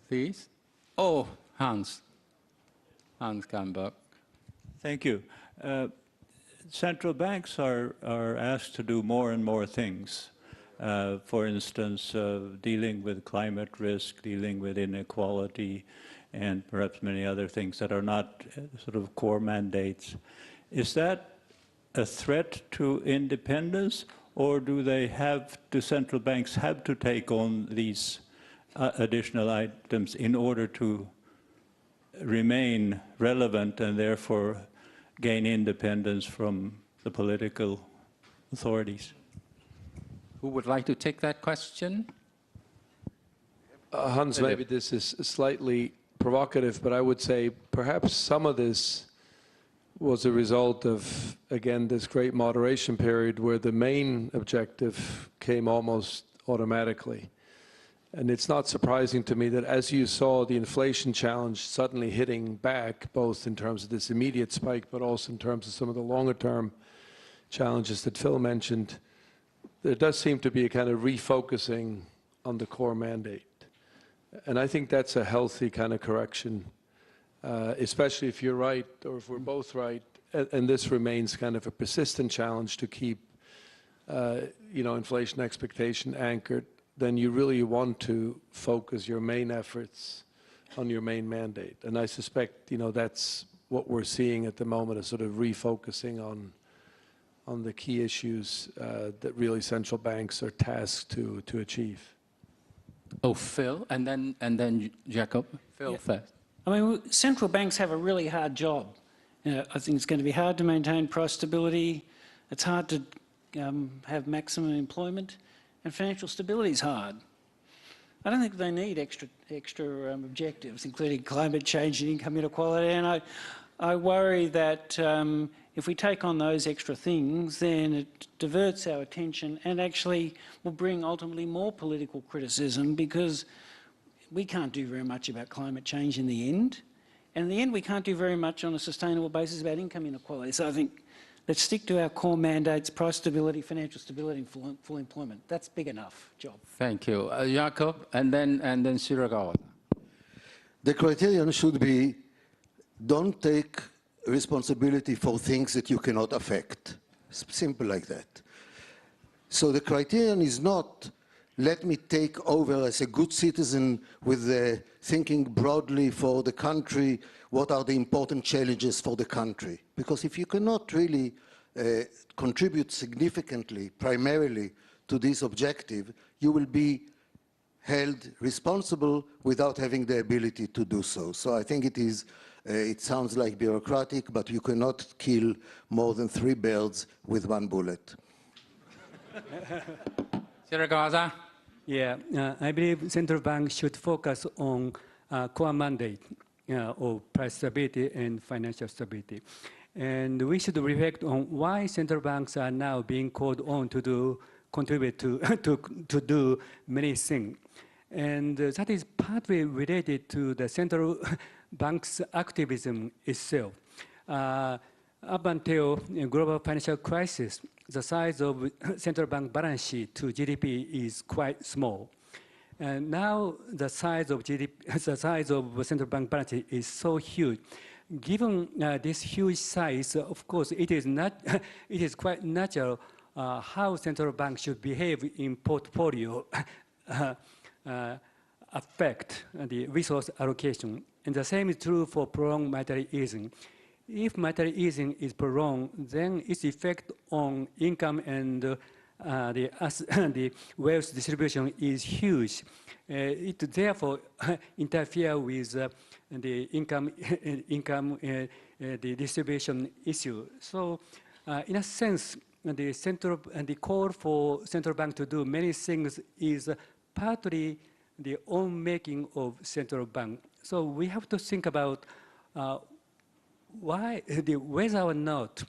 Please. Oh, Hans Gamberg. Thank you. Central banks are asked to do more and more things. For instance, dealing with climate risk, dealing with inequality, and perhaps many other things that are not sort of core mandates. Is that a threat to independence, or do central banks have to take on these additional items in order to remain relevant and therefore gain independence from the political authorities? Who would like to take that question? Hans, maybe this is slightly provocative, but I would say perhaps some of this was a result of, again, this great moderation period where the main objective came almost automatically. And it's not surprising to me that as you saw the inflation challenge suddenly hitting back, both in terms of this immediate spike, but also in terms of some of the longer-term challenges that Phil mentioned, there does seem to be a kind of refocusing on the core mandate. And I think that's a healthy kind of correction, especially if you're right or if we're both right, and this remains kind of a persistent challenge to keep inflation expectation anchored, then you really want to focus your main efforts on your main mandate. And I suspect that's what we're seeing at the moment, a sort of refocusing on the key issues that really central banks are tasked to achieve. Oh, Phil, and then Jacob. Phil first. I mean, central banks have a really hard job. I think it's going to be hard to maintain price stability. It's hard to have maximum employment, and financial stability is hard. I don't think they need extra objectives, including climate change and income inequality. And I worry that if we take on those extra things, then it diverts our attention and actually will bring ultimately more political criticism, because we can't do very much about climate change in the end. And in the end, we can't do very much on a sustainable basis about income inequality. So I think let's stick to our core mandates: price stability, financial stability, and full employment. That's big enough job. Thank you. Jacob, and then Shiragawa. The criterion should be, don't take responsibility for things that you cannot affect. Simple like that. So the criterion is not, let me take over as a good citizen with thinking broadly for the country, what are the important challenges for the country? Because if you cannot really contribute significantly, primarily, to this objective, you will be held responsible without having the ability to do so. So I think it sounds like bureaucratic, but you cannot kill more than 3 birds with 1 bullet. Shiragawa. Yeah, I believe central bank should focus on core mandate of price stability and financial stability. And we should reflect on why central banks are now being called on to contribute to do many things. And that is partly related to the central bank's activism itself. Up until global financial crisis, the size of central bank balance sheet to GDP is quite small. And now the size of central bank balance sheet is so huge. Given this huge size, of course, it is quite natural how central bank should behave in portfolio affect the resource allocation. And the same is true for prolonged monetary easing. If monetary easing is prolonged, then its effect on income and the wealth distribution is huge. It therefore interferes with the income the distribution issue. So, in a sense, the call for central bank to do many things is partly the own making of central bank. So we have to think about whether or not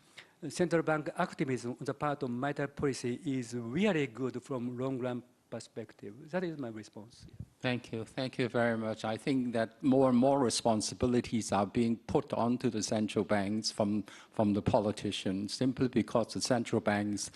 central bank activism on the part of monetary policy is really good from long-run perspective. That is my response. Thank you. Thank you very much. I think that more and more responsibilities are being put onto the central banks from the politicians, simply because the central banks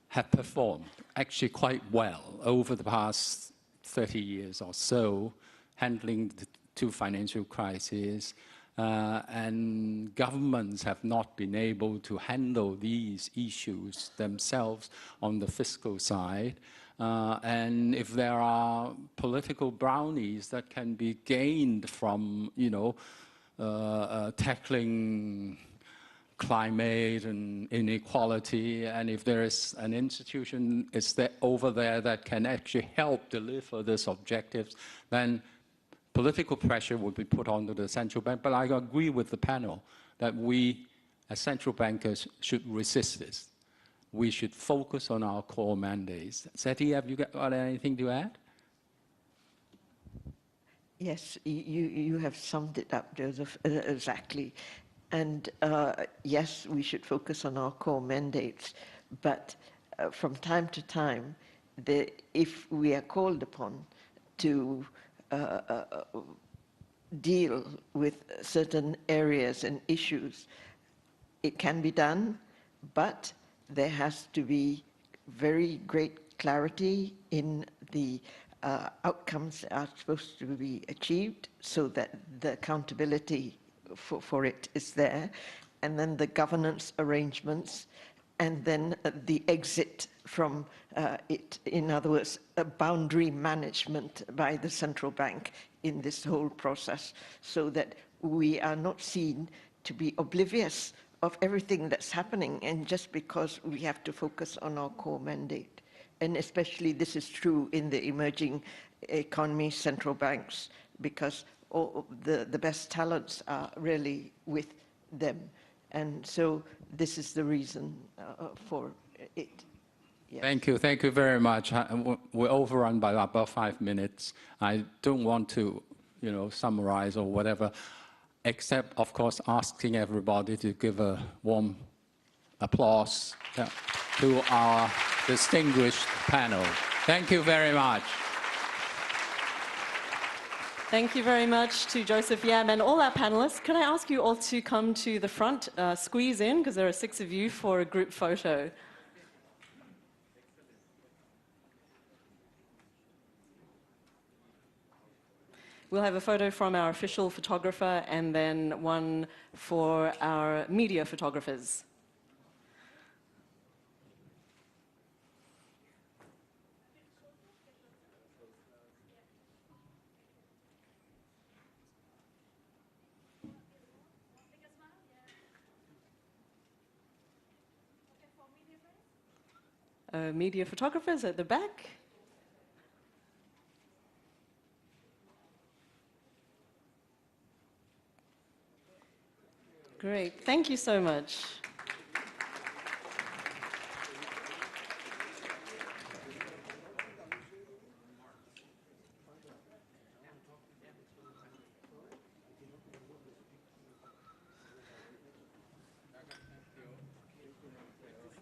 have performed actually quite well over the past 30 years or so, handling the 2 financial crises, and governments have not been able to handle these issues themselves on the fiscal side. And if there are political brownies that can be gained from, tackling climate and inequality, and if there is an institution over there that can actually help deliver these objectives, then political pressure would be put onto the central bank. But I agree with the panel that we, as central bankers, should resist this. We should focus on our core mandates. Seti, have you got anything to add? Yes, you have summed it up, Joseph, exactly. And yes, we should focus on our core mandates, but from time to time, if we are called upon to deal with certain areas and issues, it can be done, but there has to be very great clarity in the outcomes that are supposed to be achieved so that the accountability for it is there, and then the governance arrangements, and then the exit from it. In other words, a boundary management by the central bank in this whole process, so that we are not seen to be oblivious of everything that's happening, and just because we have to focus on our core mandate. And especially this is true in the emerging economy central banks, because all the best talents are really with them. And so this is the reason for it. Yes. Thank you very much. We're overrun by about 5 minutes. I don't want to, summarize or whatever, except, of course, asking everybody to give a warm applause to our distinguished panel. Thank you very much. Thank you very much to Joseph Yam and all our panelists. Can I ask you all to come to the front, squeeze in, because there are 6 of you, for a group photo. We'll have a photo from our official photographer and then one for our media photographers. Media photographers at the back. Great, thank you so much.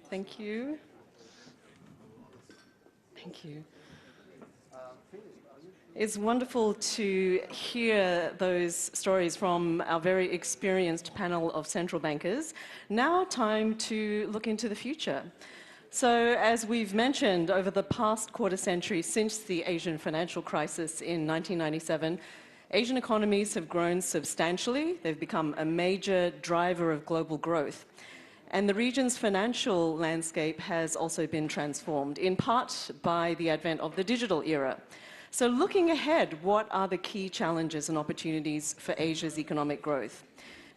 Thank you. Thank you. It's wonderful to hear those stories from our very experienced panel of central bankers. Now time to look into the future. So as we've mentioned, over the past quarter century since the Asian financial crisis in 1997, Asian economies have grown substantially. They've become a major driver of global growth. And the region's financial landscape has also been transformed, in part by the advent of the digital era. So looking ahead, what are the key challenges and opportunities for Asia's economic growth?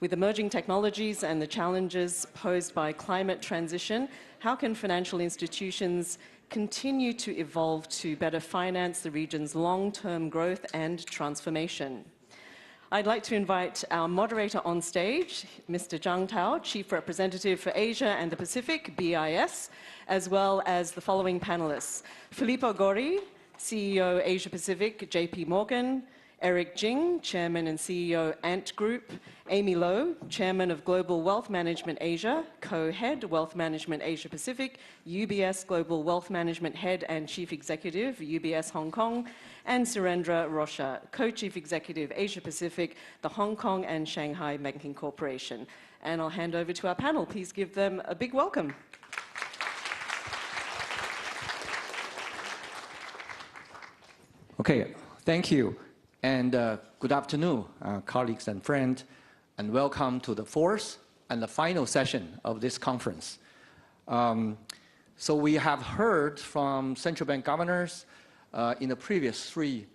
With emerging technologies and the challenges posed by climate transition, how can financial institutions continue to evolve to better finance the region's long-term growth and transformation? I'd like to invite our moderator on stage, Mr. Zhang Tao, Chief Representative for Asia and the Pacific, BIS, as well as the following panelists: Filippo Gori, CEO Asia Pacific, JP Morgan; Eric Jing, Chairman and CEO Ant Group; Amy Low, Chairman of Global Wealth Management Asia, Co-Head Wealth Management Asia Pacific, UBS Global Wealth Management Head and Chief Executive, UBS Hong Kong; and Surendra Rosha, Co-Chief Executive Asia Pacific, the Hong Kong and Shanghai Banking Corporation. And I'll hand over to our panel. Please give them a big welcome. Okay, thank you. And good afternoon, colleagues and friends. and welcome to the fourth and the final session of this conference. So we have heard from central bank governors in the previous three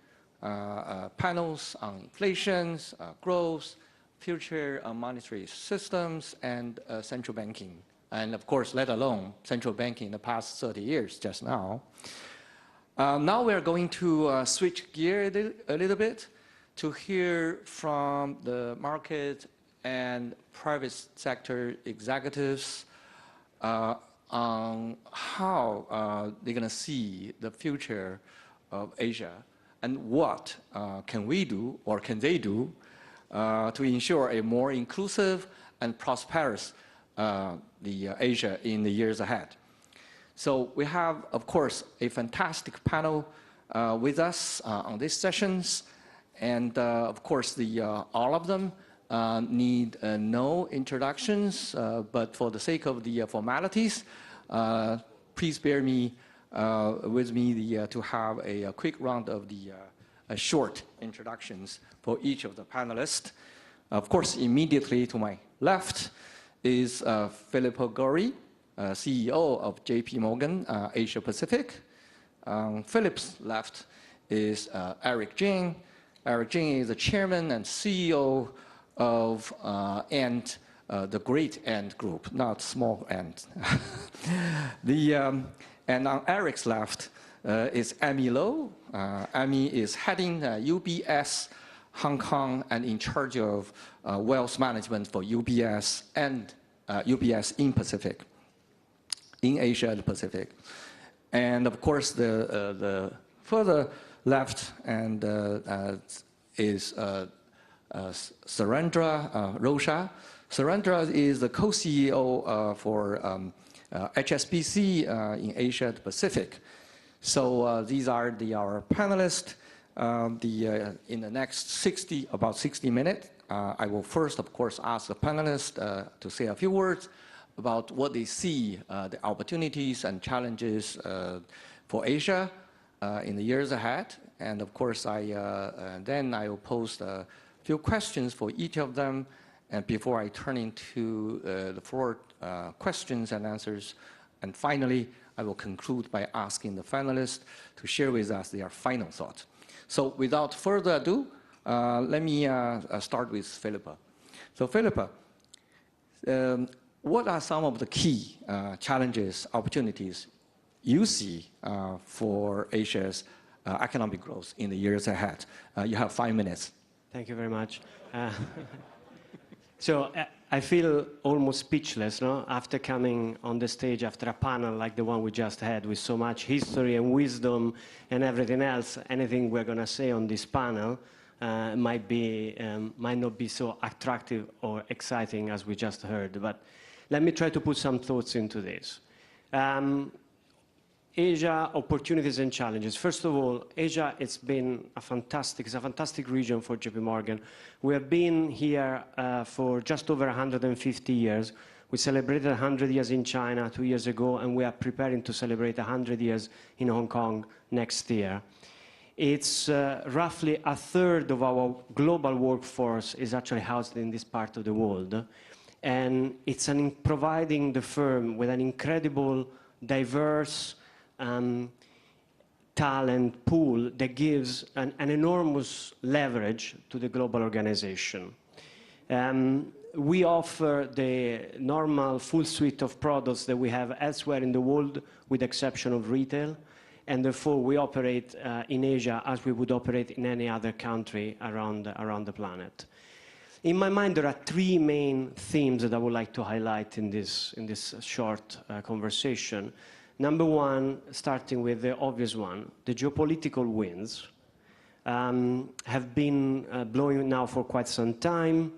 panels on inflation, growth, future monetary systems, and central banking. And of course, let alone central banking in the past 30 years just now. Now we're going to switch gear a little bit to hear from the market and private sector executives on how they're going to see the future of Asia and what can we do or can they do to ensure a more inclusive and prosperous Asia in the years ahead. So we have, of course, a fantastic panel with us on these sessions. And of course, all of them need no introductions, but for the sake of the formalities, please bear with me to have a quick round of the short introductions for each of the panelists. Of course, immediately to my left is Filippo Gori, CEO of JP Morgan Asia Pacific. Philip's left is Eric Jing. Eric Jing is the chairman and CEO of Ant, the Great Ant Group, not small Ant. And on Eric's left is Amy Low. Amy is heading UBS Hong Kong and in charge of wealth management for UBS and UBS in Pacific, in Asia and Pacific. And of course, the further left and is Surendra Rosha. Surendra is the co-CEO for HSBC in Asia and Pacific. So these are our panelists. In the next about 60 minutes, I will first, of course, ask the panelists to say a few words about what they see, the opportunities and challenges for Asia in the years ahead. And of course, then I will pose a few questions for each of them. And before I turn into the floor questions and answers. And finally, I will conclude by asking the panelists to share with us their final thoughts. So without further ado, let me start with Philippa. So Philippa, what are some of the key challenges, opportunities you see for Asia's economic growth in the years ahead? You have 5 minutes. Thank you very much. So I feel almost speechless, no? After coming on the stage after a panel like the one we just had with so much history and wisdom and everything else. Anything we're going to say on this panel might not be so attractive or exciting as we just heard. But let me try to put some thoughts into this. Asia, opportunities and challenges. First of all, Asia, it's a fantastic region for JP Morgan. We have been here for just over 150 years. We celebrated 100 years in China 2 years ago, and we are preparing to celebrate 100 years in Hong Kong next year. It's roughly a third of our global workforce is actually housed in this part of the world. And it's providing the firm with an incredible, diverse, talent pool that gives an enormous leverage to the global organization. We offer the normal full suite of products that we have elsewhere in the world, with the exception of retail, and therefore we operate in Asia as we would operate in any other country around the planet. In my mind, there are three main themes that I would like to highlight in this short conversation. Number one, starting with the obvious one, the geopolitical winds have been blowing now for quite some time.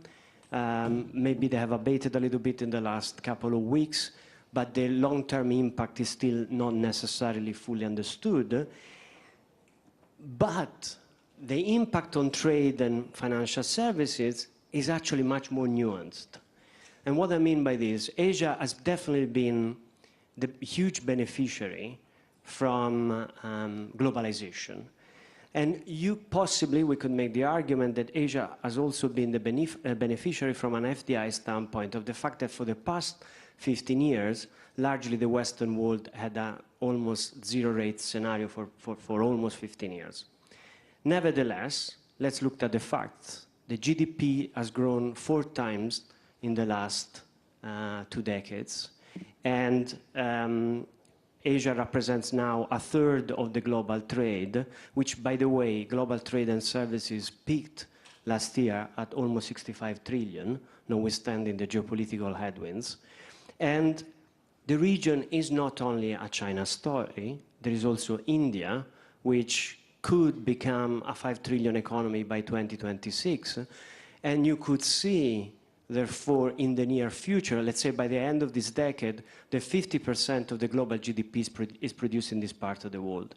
Maybe they have abated a little bit in the last couple of weeks, but the long-term impact is still not necessarily fully understood. But the impact on trade and financial services is actually much more nuanced. And what I mean by this, Asia has definitely been the huge beneficiary from globalization. And we could make the argument that Asia has also been the beneficiary from an FDI standpoint of the fact that for the past 15 years, largely the Western world had an almost zero-rate scenario for almost 15 years. Nevertheless, let's look at the facts. The GDP has grown 4 times in the last 2 decades, and Asia represents now 1/3 of the global trade, which, by the way, global trade and services peaked last year at almost 65 trillion, notwithstanding the geopolitical headwinds. And the region is not only a China story, there is also India, which could become a 5 trillion economy by 2026. And you could see, therefore, in the near future, let's say by the end of this decade, that 50% of the global GDP is produced in this part of the world.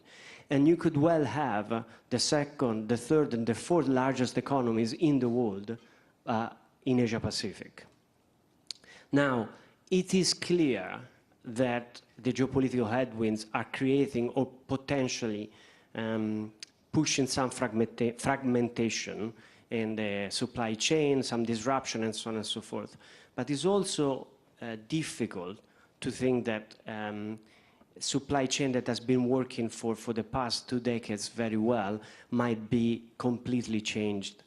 And you could well have the second, the third, and the fourth largest economies in the world in Asia Pacific. Now, it is clear that the geopolitical headwinds are creating or potentially pushing some fragmentation in the supply chain, some disruption, and so on and so forth. But it's also difficult to think that supply chain that has been working for the past 2 decades very well might be completely changed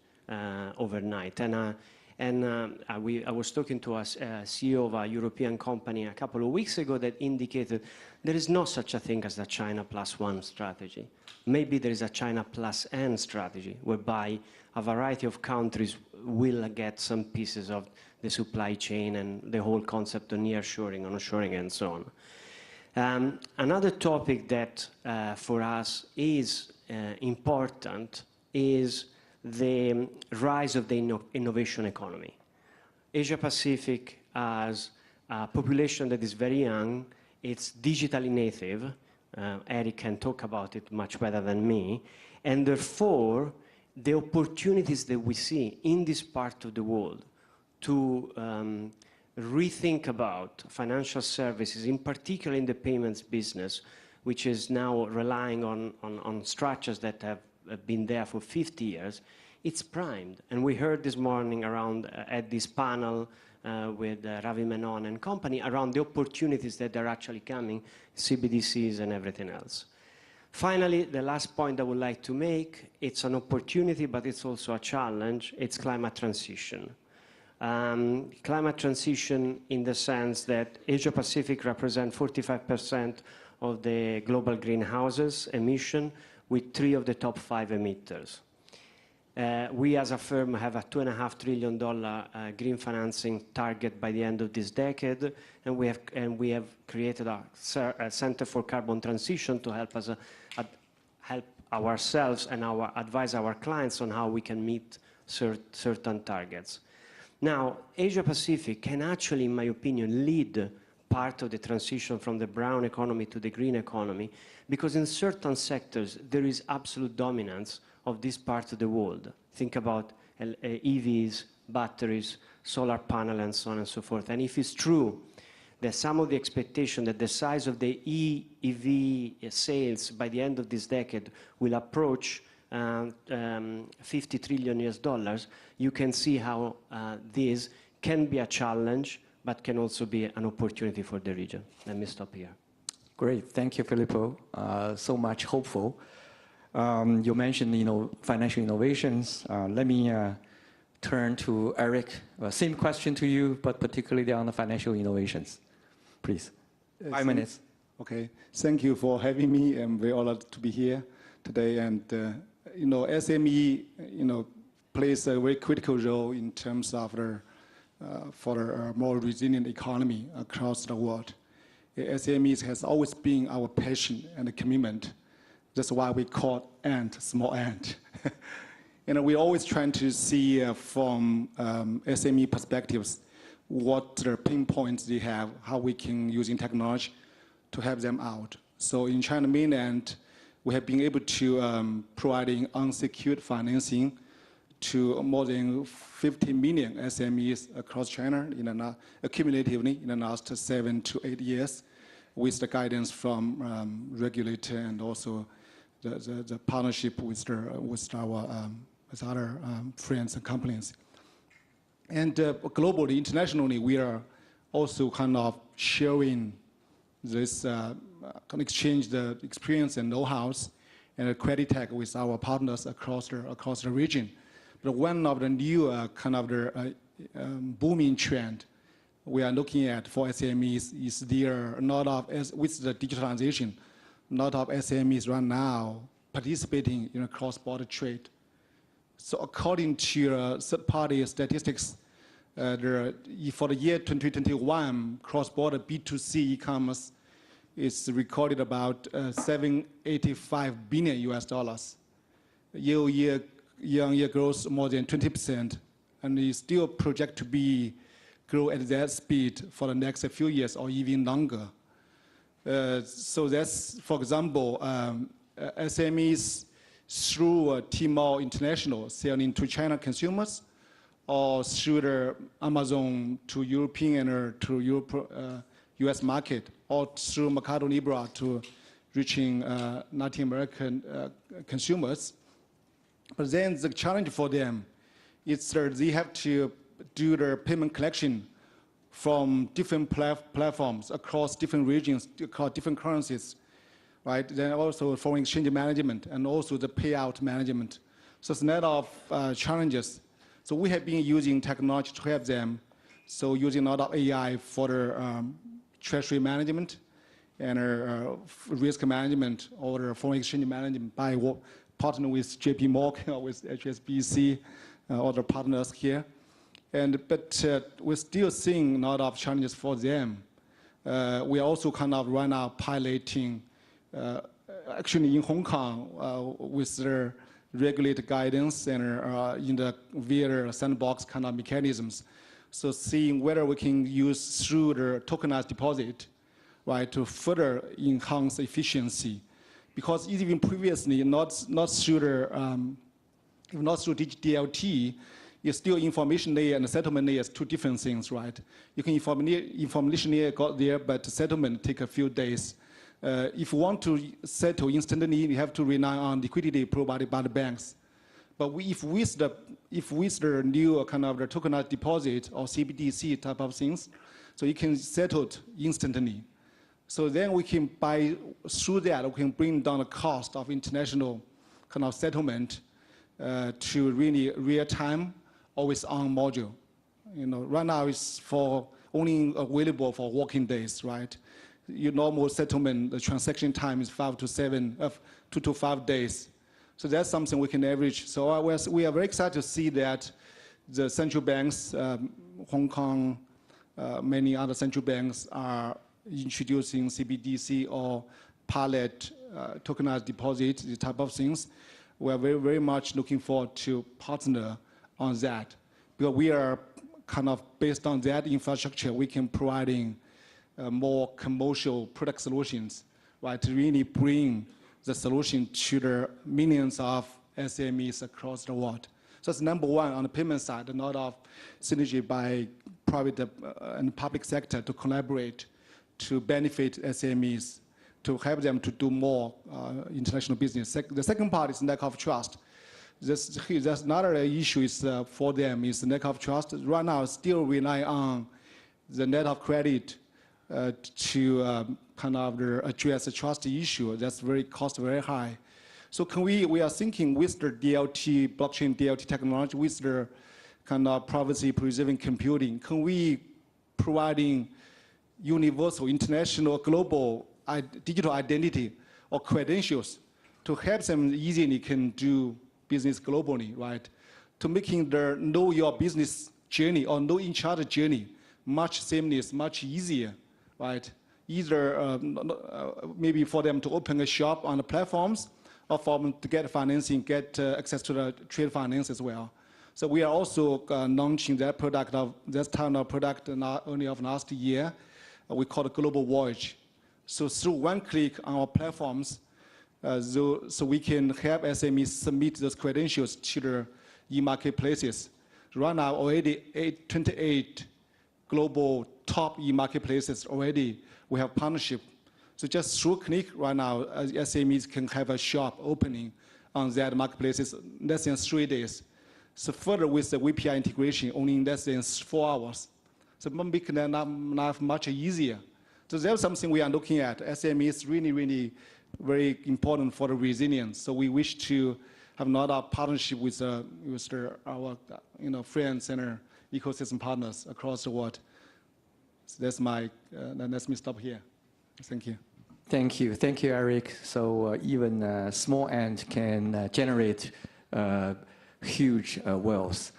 overnight. I was talking to a CEO of a European company a couple of weeks ago that indicated there is no such a thing as a China +1 strategy. Maybe there is a China +N strategy, whereby a variety of countries will get some pieces of the supply chain and the whole concept of nearshoring, onshoring, and so on. Another topic that for us is important is the rise of the innovation economy. Asia Pacific has a population that is very young, it's digitally native. Eric can talk about it much better than me, and therefore the opportunities that we see in this part of the world to rethink about financial services, in particular in the payments business, which is now relying on structures that have been there for 50 years, it's primed. And we heard this morning around at this panel with Ravi Menon and company around the opportunities that are actually coming, CBDCs and everything else. Finally, the last point I would like to make, it's an opportunity, but it's also a challenge, it's climate transition. Climate transition in the sense that Asia Pacific represents 45% of the global greenhouses emission, with 3 of the top 5 emitters. We as a firm have a $2.5 trillion green financing target by the end of this decade, and we have created a Center for Carbon Transition to help us help ourselves and advise our clients on how we can meet certain targets. Now, Asia Pacific can actually, in my opinion, lead part of the transition from the brown economy to the green economy, because in certain sectors there is absolute dominance of this part of the world. Think about EVs, batteries, solar panel, and so on and so forth. And if it's true that some of the expectation that the size of the EV sales by the end of this decade will approach $50 trillion, you can see how this can be a challenge, but can also be an opportunity for the region. Let me stop here. Great, thank you, Filippo. So much hopeful. You mentioned, financial innovations. Let me turn to Eric. Same question to you, but particularly on the financial innovations. Please, 5 minutes. Okay, thank you for having me. I'm very honored to be here today. And SME, plays a very critical role in terms of for a more resilient economy across the world. SMEs has always been our passion and commitment. That's why we call Ant small ant. We're always trying to see from SME perspectives what the pain points they have, how we can using technology to help them out. So in China mainland, we have been able to providing unsecured financing to more than 50 million SMEs across China accumulatively in the last 7 to 8 years, with the guidance from regulator and also the partnership with other friends and companies. And globally, internationally, we are also kind of sharing this, can exchange the experience and know-hows and credit tech with our partners across the region. But one of the new kind of the booming trend we are looking at for SMEs is there a lot of, with the digitalization, a lot of SMEs right now participating in a cross-border trade. So according to third-party statistics, for the year 2021, cross-border B2C e-commerce is recorded about $785 billion US. Year-on-year growth more than 20%, and is still projected to grow at that speed for the next few years or even longer. So that's, for example, SMEs through Tmall International selling to China consumers, or through the Amazon to European or to US market, or through Mercado Libre to reaching Latin American consumers. But then the challenge for them is that they have to do their payment collection from different platforms across different regions, across different currencies, right? Then also foreign exchange management and also the payout management. So it's a lot of challenges. So we have been using technology to help them. So using a lot of AI for their treasury management and risk management or their foreign exchange management by partnering with JP Morgan or with HSBC, other partners here. But we're still seeing a lot of challenges for them. We also kind of right now piloting, actually in Hong Kong, with their regulated guidance and in the via sandbox kind of mechanisms. So seeing whether we can use through the tokenized deposit, right, to further enhance efficiency. Because even previously, not through DLT, it's still information layer and settlement layer is two different things, right? You can information layer got there, but settlement take a few days. If you want to settle instantly, you have to rely on liquidity provided by the banks. But if with the new kind of the tokenized deposit or CBDC type of things, so you can settle it instantly. So then we can through that, we can bring down the cost of international kind of settlement to really real time, always on module. You know, right now it's only available for working days, right? Your normal settlement, the transaction time is 2 to 5 days. So that's something we can average. So we are very excited to see that the central banks, Hong Kong, many other central banks are introducing CBDC or pilot tokenized deposit, the type of things. We are very, very much looking forward to partner on that. Because we are kind of based on that infrastructure, we can providing more commercial product solutions, right, to really bring the solution to the millions of SMEs across the world. So that's number one on the payment side, a lot of synergy by private and public sector to collaborate to benefit SMEs, to help them to do more international business. The second part is lack of trust. That's another issue is, for them is the lack of trust. Right now, still rely on the net of credit to kind of address the trust issue. That's very high. So we are thinking with the DLT, blockchain DLT technology, with the kind of privacy preserving computing, can we providing universal, international, global digital identity or credentials to help them easily can do business globally, right? To making the know your business journey or know each other journey much seamless, much easier, right? Either maybe for them to open a shop on the platforms or for them to get financing, get access to the trade finance as well. So we are also launching that product only of last year. We call it Global Voyage. So through one click on our platforms, so we can help SMEs submit those credentials to the e-marketplaces. Right now, already 28 global top e-marketplaces already. We have partnership So just through click right now, SMEs can have a shop opening on that marketplaces less than 3 days. So further with the VPI integration, only in less than 4 hours. So making that life much easier. So that's something we are looking at. SME is really, really very important for the resilience. So we wish to have another partnership with our friends and our ecosystem partners across the world. So that's my, let me stop here. Thank you. Thank you. Thank you, Eric. So even a small ant can generate huge wealth.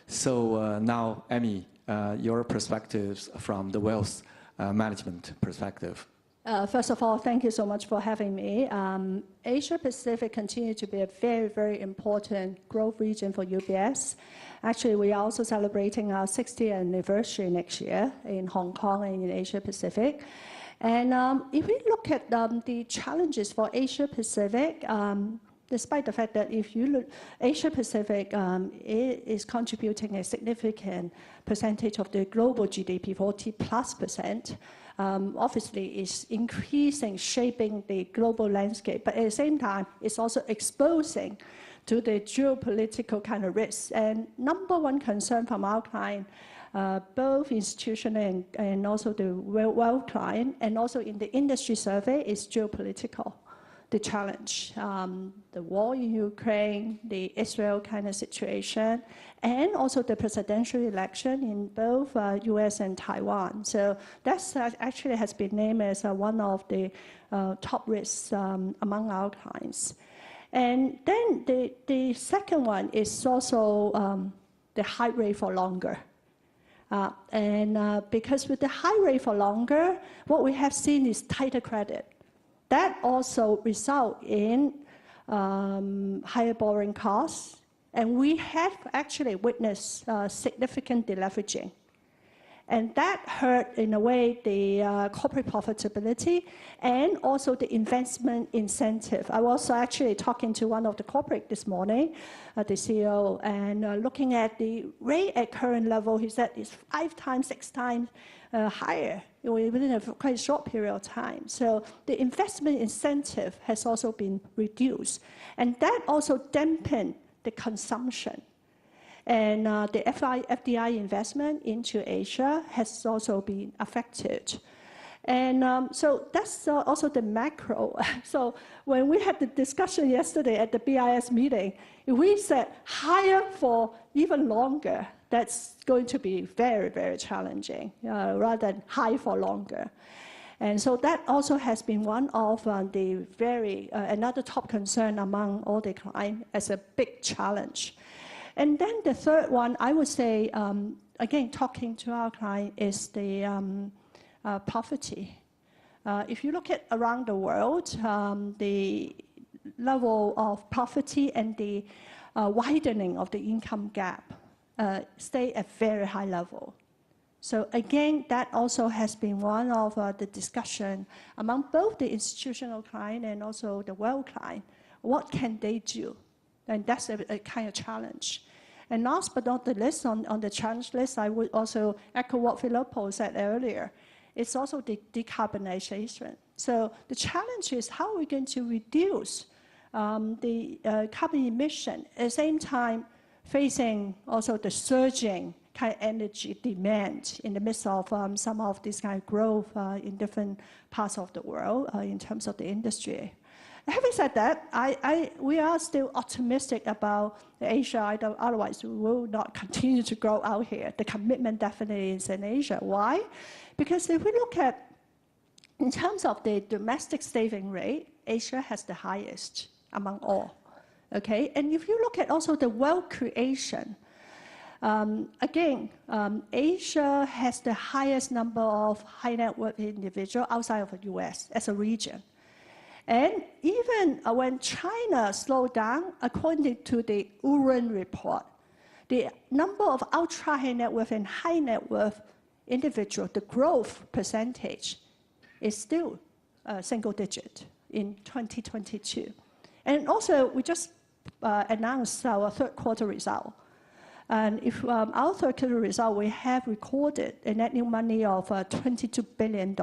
So now, Amy, your perspectives from the wealth management perspective. First of all, thank you so much for having me. Asia Pacific continues to be a very, very important growth region for UBS. Actually, we are also celebrating our 60th anniversary next year in Hong Kong and in Asia Pacific. And if we look at the challenges for Asia Pacific, despite the fact that if you look, Asia Pacific is contributing a significant percentage of the global GDP, 40+%. Obviously, it's increasing, shaping the global landscape, but at the same time, it's also exposing to the geopolitical kind of risks. And number one concern from our client, both institutional and also the wealth client, and also in the industry survey, is geopolitical. The challenge, the war in Ukraine, the Israel kind of situation, and also the presidential election in both US and Taiwan. So that's actually has been named as one of the top risks among our clients. And then the second one is also the high rate for longer. Because with the high rate for longer, what we have seen is tighter credit. That also results in higher borrowing costs, and we have actually witnessed significant deleveraging. And that hurt, in a way, the corporate profitability and also the investment incentive. I was actually talking to one of the corporate this morning, the CEO, and looking at the rate at current level, he said it's 5 times, 6 times higher within a quite short period of time. So the investment incentive has also been reduced. And that also dampened the consumption. And the FDI investment into Asia has also been affected. And so that's also the macro. So when we had the discussion yesterday at the BIS meeting, we said higher for even longer. That's going to be very, very challenging, rather than high for longer. And so that also has been one of the another top concern among all the clients as a big challenge. And then the third one, I would say, again, talking to our client, is the poverty. If you look at around the world, the level of poverty and the widening of the income gap stay at very high level. So again, that also has been one of the discussion among both the institutional client and also the wealth client. What can they do? And that's a kind of challenge. And last but not the least, on the challenge list, I would also echo what Filippo said earlier. It's also the decarbonization. So the challenge is how are we going to reduce the carbon emission, at the same time facing also the surging kind of energy demand in the midst of some of this kind of growth in different parts of the world in terms of the industry. Having said that, we are still optimistic about Asia, otherwise we will not continue to grow out here. The commitment definitely is in Asia. Why? Because if we look at, in terms of the domestic saving rate, Asia has the highest among all. Okay, and if you look at also the wealth creation, again, Asia has the highest number of high net worth individuals outside of the US as a region. And even when China slowed down, according to the Uren report, the number of ultra high net worth and high net worth individuals, the growth percentage is still single digit in 2022. And also, we just announced our third quarter result. And if our third quarter result, we have recorded a net new money of $22 billion.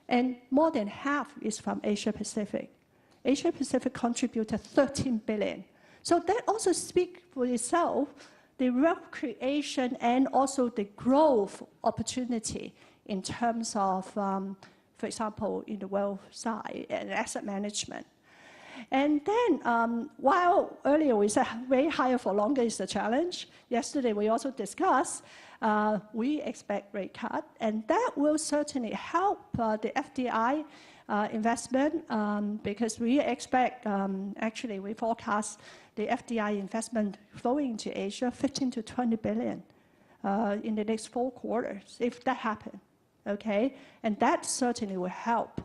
And more than half is from Asia Pacific. Asia Pacific contributed 13 billion. So that also speaks for itself, the wealth creation and also the growth opportunity in terms of, for example, in the wealth side and asset management. And then, while earlier we said rate higher for longer is a challenge, yesterday we also discussed we expect rate cut, and that will certainly help the FDI investment because we expect, actually we forecast the FDI investment flowing to Asia 15 to 20 billion in the next 4 quarters, if that happens. Okay, and that certainly will help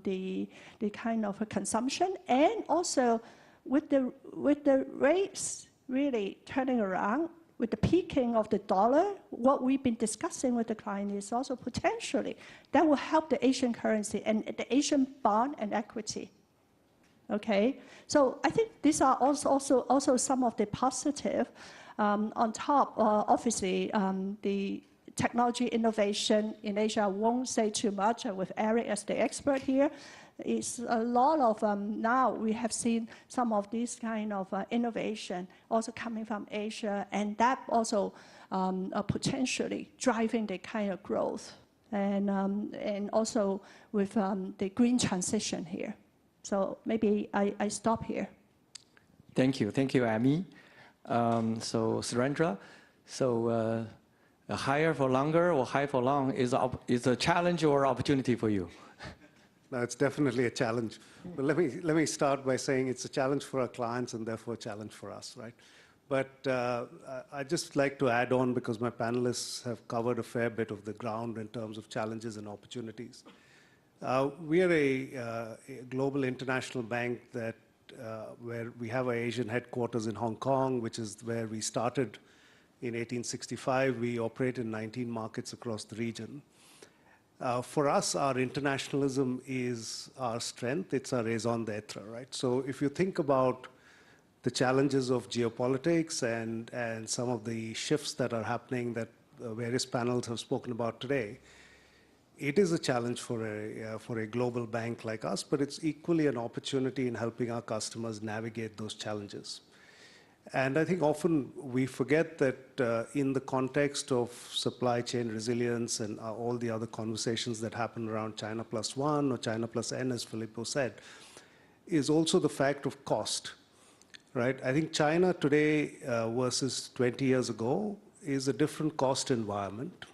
the kind of a consumption, and also with the rates really turning around, with the peaking of the dollar, what we've been discussing with the client is also potentially that will help the Asian currency and the Asian bond and equity. Okay, so I think these are also some of the positive. On top, obviously, the technology innovation in Asia, I won't say too much with Eric as the expert here. It's a lot of, now we have seen some of this kind of innovation also coming from Asia, and that also potentially driving the kind of growth, and also with the green transition here. So maybe I stop here. Thank you, Amy. So Surendra, higher for longer or high for long is a challenge or opportunity for you? No, it's definitely a challenge. But let me start by saying it's a challenge for our clients and therefore a challenge for us, right? But I'd just like to add on, because my panelists have covered a fair bit of the ground in terms of challenges and opportunities. We are a global international bank that where we have our Asian headquarters in Hong Kong, which is where we started in 1865. We operate in 19 markets across the region. For us, our internationalism is our strength. It's our raison d'etre, right? So if you think about the challenges of geopolitics and some of the shifts that are happening that various panels have spoken about today, it is a challenge for a global bank like us, but it's equally an opportunity in helping our customers navigate those challenges. And I think often we forget that in the context of supply chain resilience and all the other conversations that happen around China plus one or China plus N, as Filippo said, is also the fact of cost, right? I think China today versus 20 years ago is a different cost environment.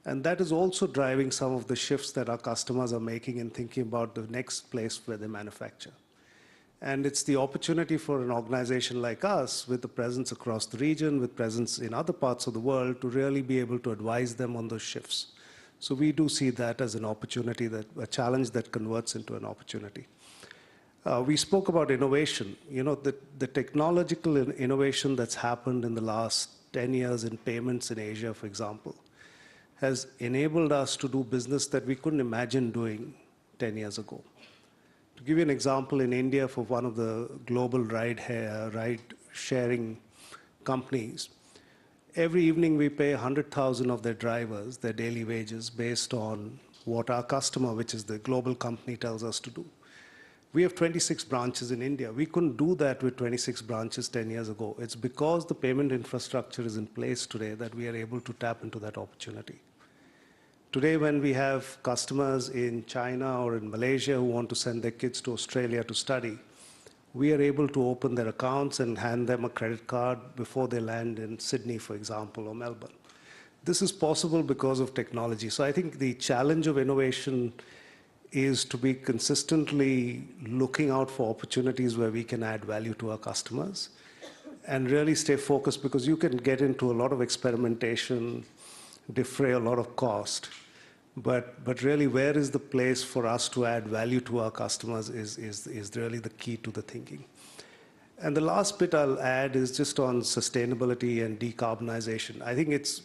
And that is also driving some of the shifts that our customers are making in thinking about the next place where they manufacture. And it's the opportunity for an organization like us, with the presence across the region, with presence in other parts of the world, to really be able to advise them on those shifts. So we do see that as an opportunity, a challenge that converts into an opportunity. We spoke about innovation. You know, the technological innovation that's happened in the last 10 years in payments in Asia, for example, has enabled us to do business that we couldn't imagine doing 10 years ago. To give you an example, in India, for one of the global ride-sharing companies, every evening we pay 100,000 of their drivers their daily wages based on what our customer, which is the global company, tells us to do. We have 26 branches in India. We couldn't do that with 26 branches 10 years ago. It's because the payment infrastructure is in place today that we are able to tap into that opportunity. Today, when we have customers in China or in Malaysia who want to send their kids to Australia to study, we are able to open their accounts and hand them a credit card before they land in Sydney, for example, or Melbourne. This is possible because of technology. So I think the challenge of innovation is to be consistently looking out for opportunities where we can add value to our customers and really stay focused, because you can get into a lot of experimentation, defray a lot of cost. But really, where is the place for us to add value to our customers is really the key to the thinking. And the last bit I'll add is just on sustainability and decarbonization. I think it's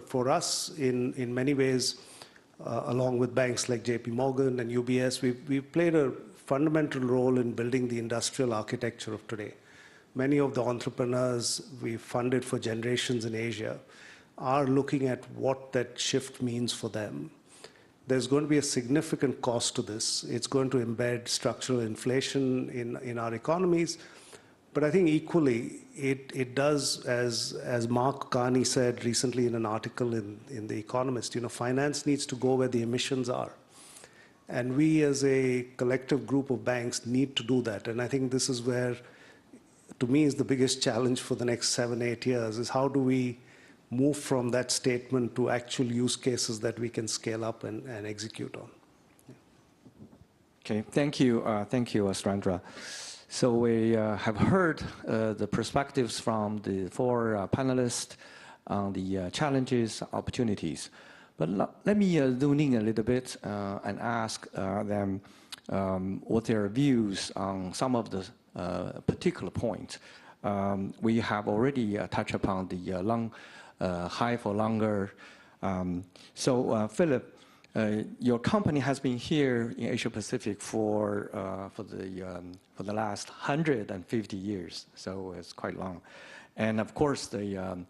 for us in many ways, along with banks like JP Morgan and UBS, we've played a fundamental role in building the industrial architecture of today. Many of the entrepreneurs we've funded for generations in Asia are looking at what that shift means for them. there's going to be a significant cost to this. It's going to embed structural inflation in our economies. But I think equally, it does, as Mark Carney said recently in an article in The Economist, finance needs to go where the emissions are. And we as a collective group of banks need to do that. And I think this is where, to me, is the biggest challenge for the next 7-8 years, is how do we move from that statement to actual use cases that we can scale up and execute on. Okay, thank you, Surendra. So we have heard the perspectives from the four panelists on the challenges, opportunities. But let me zoom in a little bit and ask them what their views on some of the particular points. We have already touched upon the high for longer. So Philip, your company has been here in Asia Pacific for the last 150 years, so it's quite long. And of course, the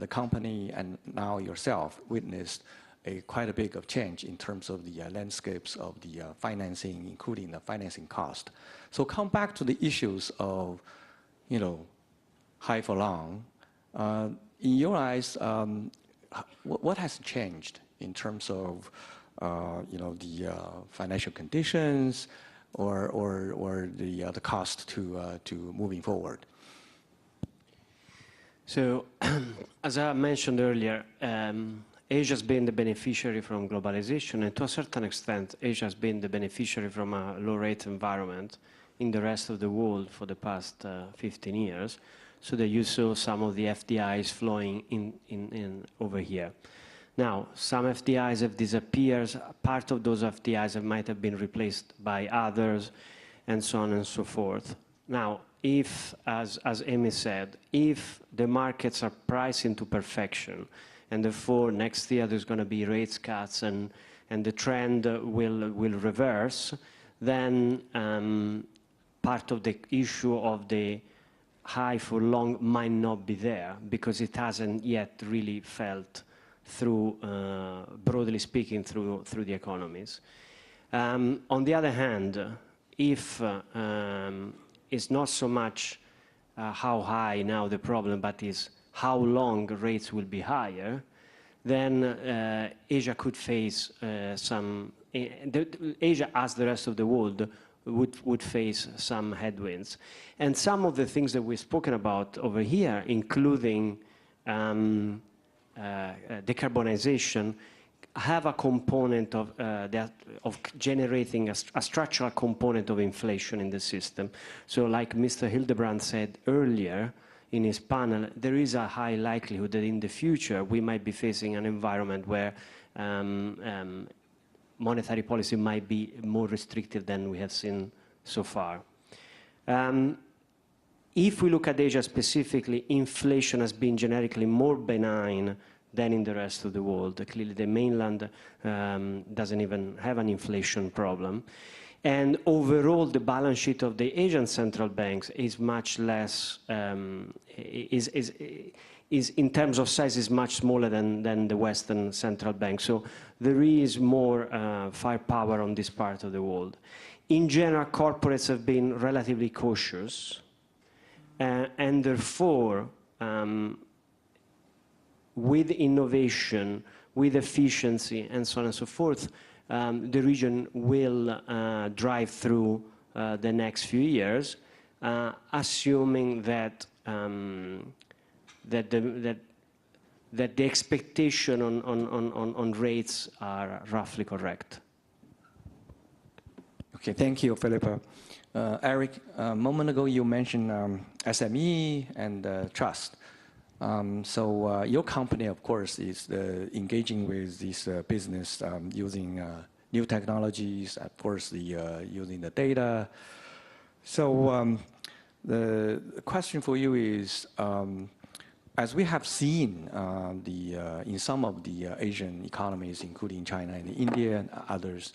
company and now yourself witnessed quite a big of change in terms of the landscapes of the financing, including the financing cost. So come back to the issues of, high for long. In your eyes, what has changed in terms of the financial conditions or the cost to moving forward? So, as I mentioned earlier, Asia has been the beneficiary from globalization, and to a certain extent, Asia has been the beneficiary from a low-rate environment in the rest of the world for the past 15 years. So that you saw some of the FDIs flowing in over here. Now, some FDIs have disappeared. Part of those FDIs might have been replaced by others, and so on and so forth. Now, if, as Amy said, if the markets are priced into perfection, and therefore next year there's going to be rates cuts and the trend will reverse, then part of the issue of the high for long might not be there because it hasn't yet really felt through, broadly speaking, through the economies. On the other hand, if it's not so much how high now the problem, but is how long rates will be higher, then Asia could face Asia, as the rest of the world, would face some headwinds. And some of the things that we've spoken about over here, including decarbonization, have a component of generating a structural component of inflation in the system. So like Mr. Hildebrand said earlier in his panel, there is a high likelihood that in the future we might be facing an environment where monetary policy might be more restrictive than we have seen so far. If we look at Asia specifically, inflation has been generically more benign than in the rest of the world. Clearly, the mainland doesn't even have an inflation problem. And overall, the balance sheet of the Asian central banks is much less, is in terms of size, is much smaller than the Western central bank. So there is more firepower on this part of the world. In general, corporates have been relatively cautious, and therefore, with innovation, with efficiency, and so on and so forth, the region will drive through the next few years, assuming that that the expectation on rates are roughly correct. Okay, thank you, Philippa. Eric, a moment ago you mentioned SME and trust. So your company, of course, is engaging with this business using new technologies, of course, using the data. So the question for you is, as we have seen in some of the Asian economies, including China and India and others,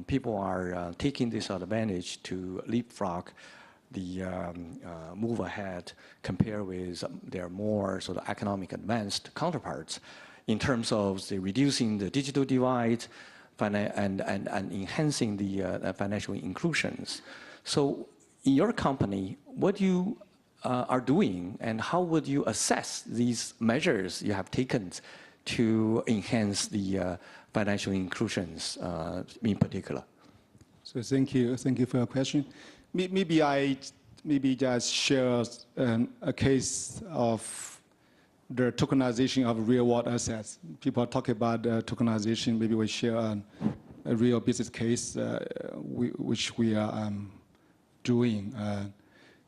people are taking this advantage to leapfrog the move ahead compared with their more sort of economic advanced counterparts in terms of reducing the digital divide, and enhancing the financial inclusions. So in your company, what you are doing and how would you assess these measures you have taken to enhance the financial inclusions in particular? So thank you for your question. Maybe just share a case of the tokenization of real-world assets. People talk about tokenization. Maybe we share a real business case which we are doing.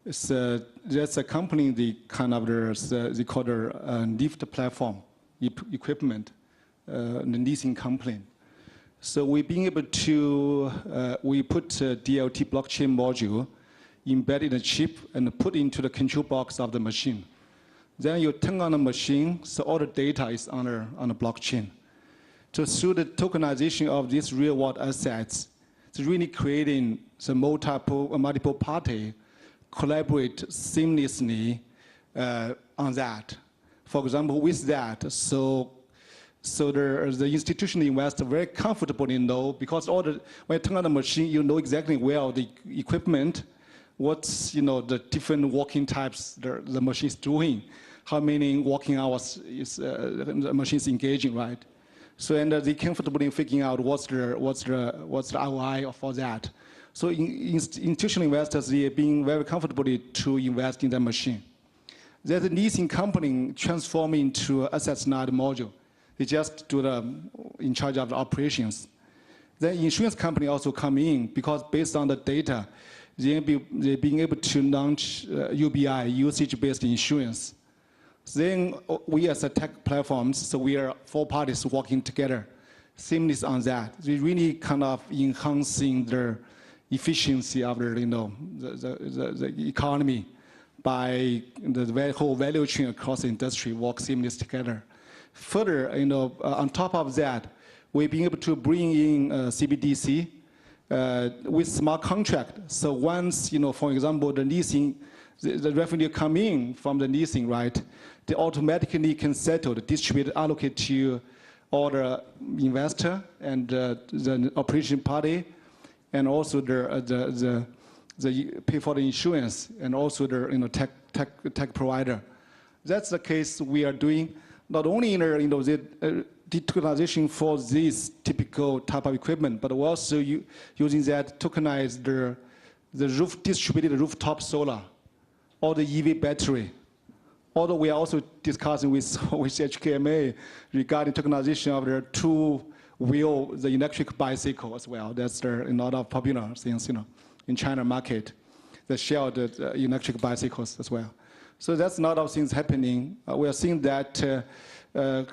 There's a company, they call the lift platform equipment, the leasing company. So we've been able to, we put a DLT blockchain module embedded in a chip and put into the control box of the machine. Then you turn on the machine, so all the data is on the blockchain. So through the tokenization of these real-world assets, it's really creating the multiple party collaborate seamlessly on that. For example, with that, so the institutional investor very comfortably know, because when you turn on the machine, you know exactly where the equipment, what's the different working types the machine is doing, how many working hours is the machine is engaging, right? So and they comfortably figuring out what's the ROI for that. So institutional investors, they are being very comfortable to invest in the machine. There's a leasing company transforming into asset-light module. They just do in charge of the operations. The insurance company also come in because based on the data, they're being able to launch UBI, usage-based insurance. Then we as a tech platforms, so we are 4 parties working together, seamless on that. We really kind of enhancing the efficiency of the economy by the whole value chain across the industry work seamless together. Further, on top of that, we've been able to bring in CBDC with smart contract. So once, for example, the leasing, the revenue come in from the leasing, right? They automatically can settle, distribute, allocate to all the investor and the operation party, and also the pay for the insurance, and also the tech provider. That's the case we are doing. Not only in the tokenization for this typical type of equipment, but we're also using that tokenize the distributed rooftop solar, or the EV battery. Although we are also discussing with HKMA regarding tokenization of the two-wheel, the electric bicycle as well. That's a lot of popular things, in China market, the shared electric bicycles as well. So that's a lot of things happening. We are seeing that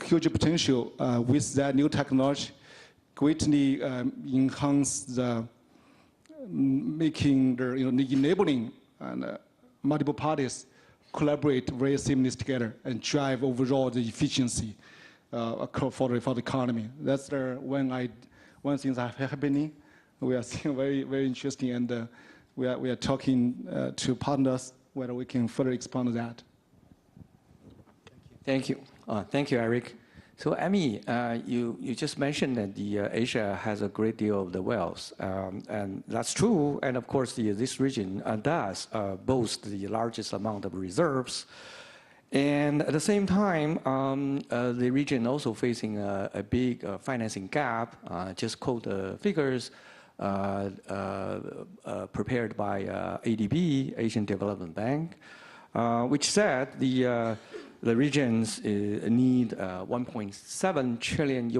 huge potential with that new technology, greatly enhance the making the enabling multiple parties collaborate very seamless together and drive overall the efficiency for the economy. That's one thing that's happening. We are seeing very interesting, and we are talking to partners whether we can further expand that. Thank you. Thank you, Eric. So, Amy, you just mentioned that Asia has a great deal of the wealth, and that's true. And of course, this region does boast the largest amount of reserves. And at the same time, the region also facing a big financing gap. Just quote the figures prepared by ADB, Asian Development Bank, which said the regions need $1.7 trillion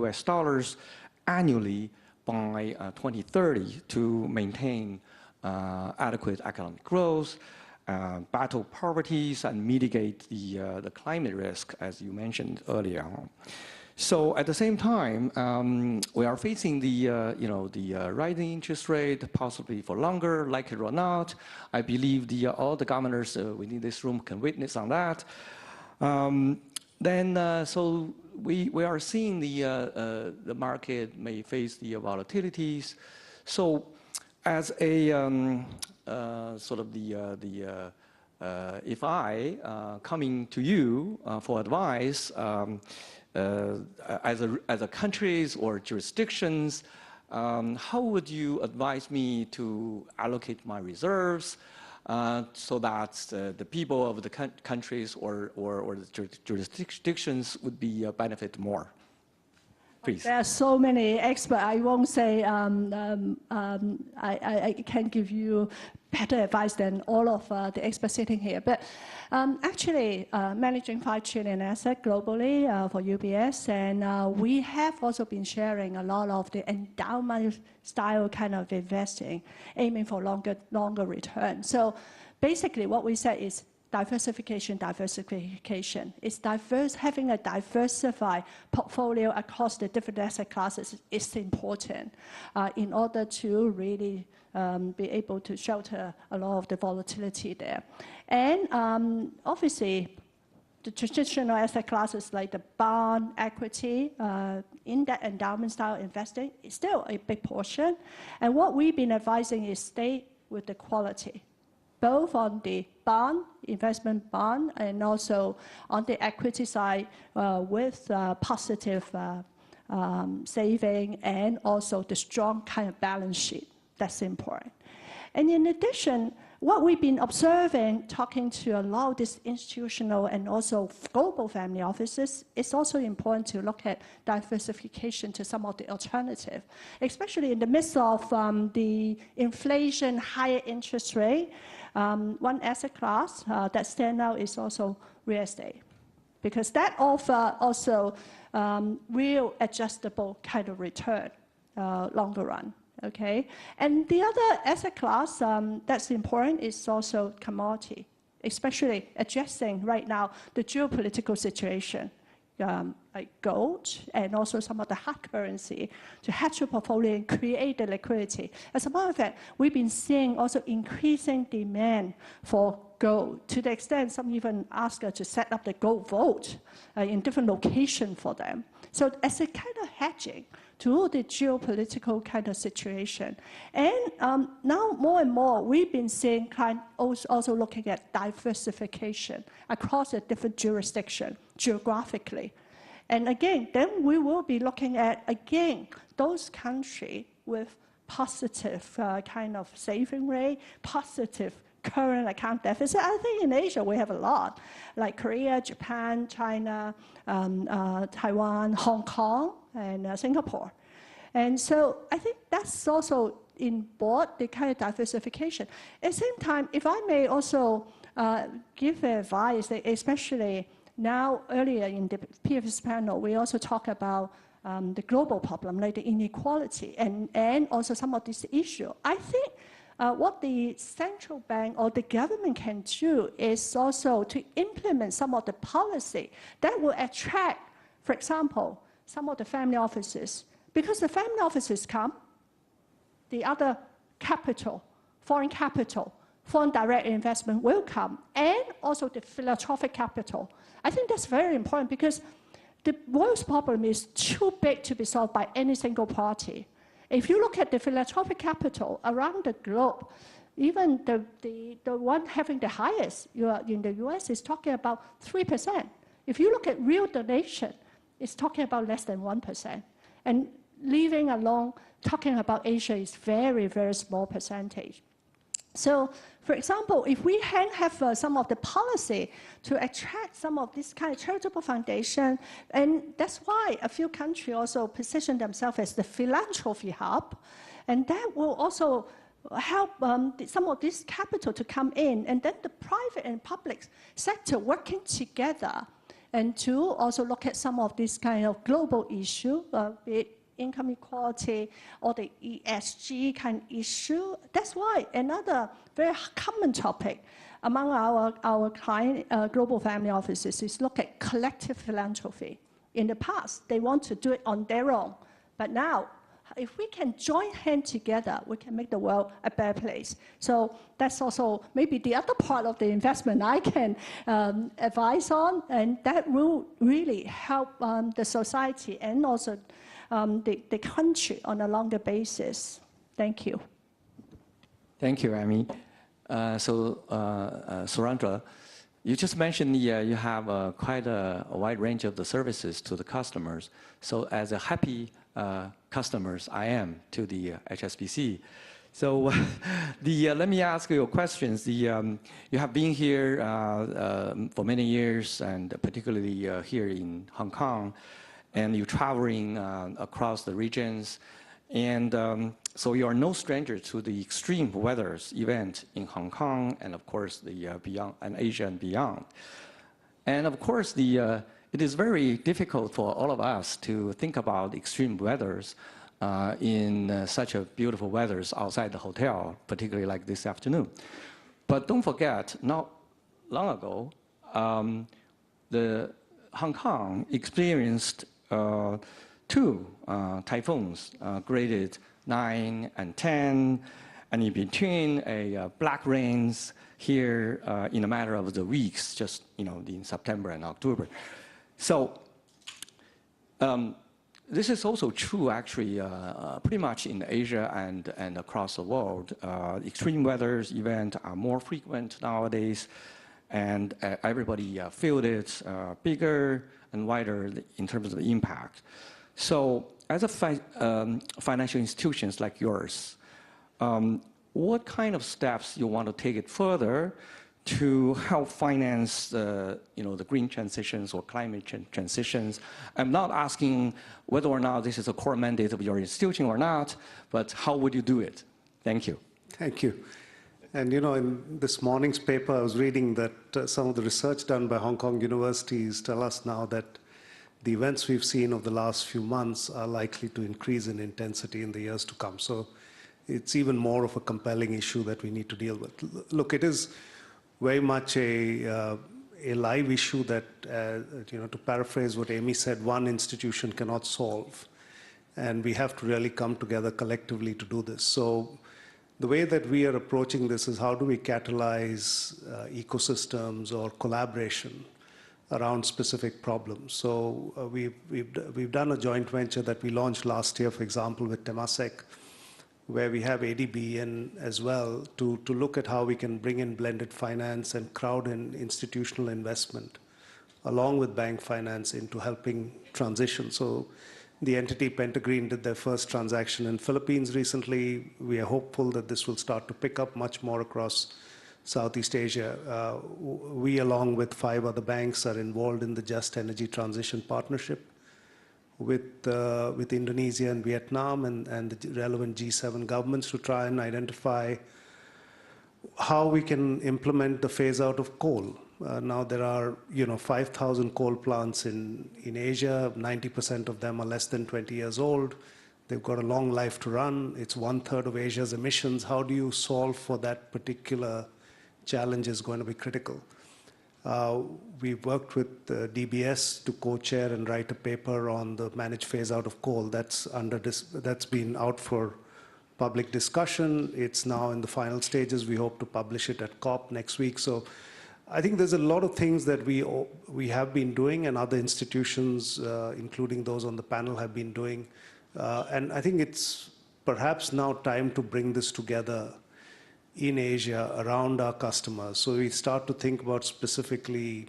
annually by 2030 to maintain adequate economic growth, battle poverty, and mitigate the climate risk, as you mentioned earlier. So at the same time, we are facing the rising interest rate, possibly for longer, like it or not. I believe all the governors within this room can witness on that. So we are seeing the market may face the volatilities. So as a sort of if I coming to you for advice as a countries or jurisdictions, how would you advise me to allocate my reserves so that the people of the countries or the jurisdictions would be benefit more? Please. There are so many experts. I won't say I can give you better advice than all of the experts sitting here. But actually, managing 5 trillion assets globally for UBS, and we have also been sharing a lot of the endowment style kind of investing, aiming for longer return. So basically, what we said is diversification. It's having a diversified portfolio across the different asset classes is important in order to really be able to shelter a lot of the volatility there. And obviously, the traditional asset classes like the bond, equity, in that endowment style investing is still a big portion. And what we've been advising is stay with the quality, both on the bond, investment bond, and also on the equity side with positive saving and also the strong kind of balance sheet. That's important. And in addition, what we've been observing, talking to a lot of these institutional and also global family offices, it's also important to look at diversification to some of the alternative, especially in the midst of the inflation, higher interest rate. One asset class that stands out is also real estate, because that offers also real adjustable kind of return longer run. Okay, and the other asset class that's important is also commodity, especially addressing right now the geopolitical situation, like gold and also some of the hard currency to hedge your portfolio and create the liquidity. As a matter of fact, we've been seeing also increasing demand for gold, to the extent some even ask us to set up the gold vault in different locations for them. So as a kind of hedging to the geopolitical kind of situation. And now more and more, we've been seeing clients also looking at diversification across a different jurisdiction, geographically. And again, then we will be looking at, again, those countries with positive kind of saving rate, positive current account deficit. I think in Asia we have a lot, like Korea, Japan, China, Taiwan, Hong Kong, and Singapore. And so I think that's also in board, the kind of diversification. At the same time, if I may also give advice, especially now earlier in the previous panel, we also talk about the global problem, like the inequality and also some of these issues. I think what the central bank or the government can do is also to implement some of the policy that will attract, for example, some of the family offices. Because the family offices come, the other capital, foreign direct investment will come, and also the philanthropic capital. I think that's very important because the world's problem is too big to be solved by any single party. If you look at the philanthropic capital around the globe, even the one having the highest in the US is talking about 3%. If you look at real donation, it's talking about less than 1%. And leaving alone, talking about Asia is very, very small percentage. So, for example, if we have some of the policy to attract some of this kind of charitable foundation, and that's why a few countries also position themselves as the philanthropy hub, and that will also help some of this capital to come in, and then the private and public sector working together, and to also look at some of this kind of global issue, be it income equality or the ESG kind of issue. That's why another very common topic among our client global family offices is look at collective philanthropy. In the past, they want to do it on their own, but now, if we can join hands together, we can make the world a better place. So that's also maybe the other part of the investment I can advise on, and that will really help the society and also the country on a longer basis. Thank you. Thank you, Amy. Surendra, you just mentioned you have quite a wide range of the services to the customers. So as a happy customers I am to the HSBC. So let me ask you questions. You have been here for many years, and particularly here in Hong Kong, and you're traveling across the regions. And so you are no stranger to the extreme weather event in Hong Kong, and of course the beyond, and Asia and beyond. And of course, it is very difficult for all of us to think about extreme weathers in such a beautiful weathers outside the hotel, particularly like this afternoon. But don't forget, not long ago, the Hong Kong experienced 2 typhoons graded 9 and 10, and in between black rains here in a matter of the weeks, just in September and October. So this is also true, actually, pretty much in Asia and across the world. Extreme weather events are more frequent nowadays, and everybody feels it bigger and wider in terms of the impact. So as a financial institutions like yours, what kind of steps you want to take it further to help finance the green transitions or climate transitions? I'm not asking whether or not this is a core mandate of your institution or not, but how would you do it? Thank you. Thank you. And in this morning's paper, I was reading that some of the research done by Hong Kong universities tell us now that the events we've seen over the last few months are likely to increase in intensity in the years to come. So it's even more of a compelling issue that we need to deal with. Look, it is very much a live issue that, to paraphrase what Amy said, one institution cannot solve. And we have to really come together collectively to do this. So the way that we are approaching this is how do we catalyze ecosystems or collaboration around specific problems. So we've done a joint venture that we launched last year, for example, with Temasek, where we have ADB in as well to look at how we can bring in blended finance and crowd in institutional investment along with bank finance into helping transition. So the entity Pentagreen did their first transaction in Philippines recently. We are hopeful that this will start to pick up much more across Southeast Asia. We, along with 5 other banks, are involved in the Just Energy Transition Partnership with Indonesia and Vietnam and the relevant G7 governments to try and identify how we can implement the phase out of coal. Now there are 5,000 coal plants in Asia. 90% of them are less than 20 years old. They've got a long life to run. It's 1/3 of Asia's emissions. How do you solve for that particular challenge is going to be critical. We've worked with DBS to co-chair and write a paper on the managed phase out of coal. That's been out for public discussion. It's now in the final stages. We hope to publish it at COP next week. So I think there's a lot of things that we have been doing and other institutions, including those on the panel, have been doing. And I think it's perhaps now time to bring this together in Asia around our customers. So we start to think about specifically,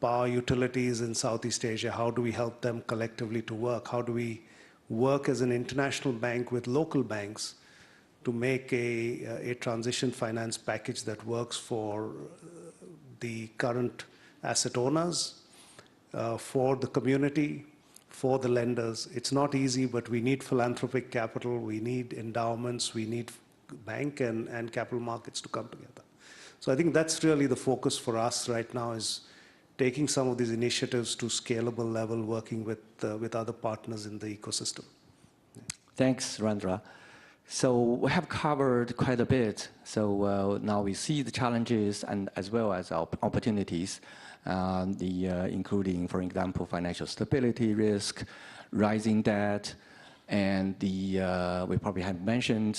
power utilities in Southeast Asia. How do we help them collectively to work? How do we work as an international bank with local banks to make a transition finance package that works for the current asset owners, for the community, for the lenders? It's not easy, but we need philanthropic capital, we need endowments, we need bank and capital markets to come together. So I think that's really the focus for us right now, is taking some of these initiatives to scalable level, working with other partners in the ecosystem. Thanks, Surendra. So we have covered quite a bit. So now we see the challenges and as well as our opportunities, including, for example, financial stability risk, rising debt, and we probably have mentioned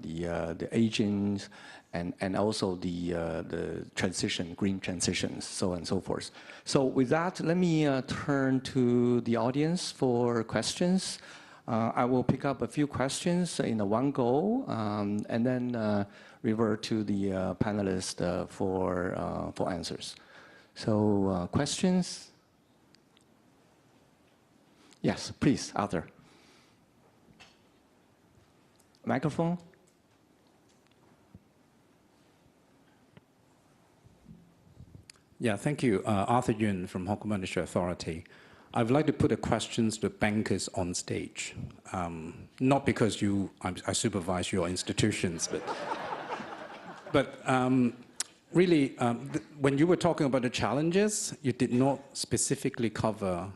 the aging, and also the transition, green transitions, so on and so forth. So with that, let me turn to the audience for questions. I will pick up a few questions in one go, and then revert to the panelists for answers. So, questions? Yes, please, Arthur. Microphone. Yeah, thank you. Arthur Yun from Hong Kong Monetary Authority. I would like to put the questions to bankers on stage. Not because I supervise your institutions, but really, when you were talking about the challenges, you did not specifically cover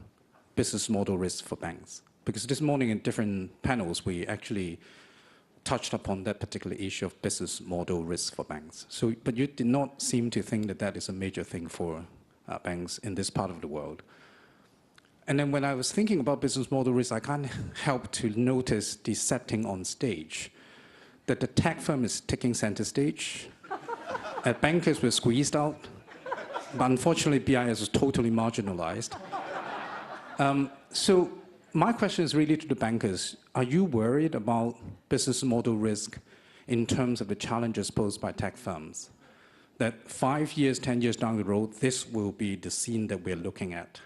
business model risk for banks. Because this morning in different panels, we actually touched upon that particular issue of business model risk for banks. So, but you did not seem to think that that is a major thing for banks in this part of the world. And then when I was thinking about business model risk, I can't help to notice the setting on stage, that the tech firm is taking center stage, bankers were squeezed out, but unfortunately BIS was totally marginalized. So my question is really to the bankers. Are you worried about business model risk in terms of the challenges posed by tech firms? That 5 years, 10 years down the road, this will be the scene that we're looking at.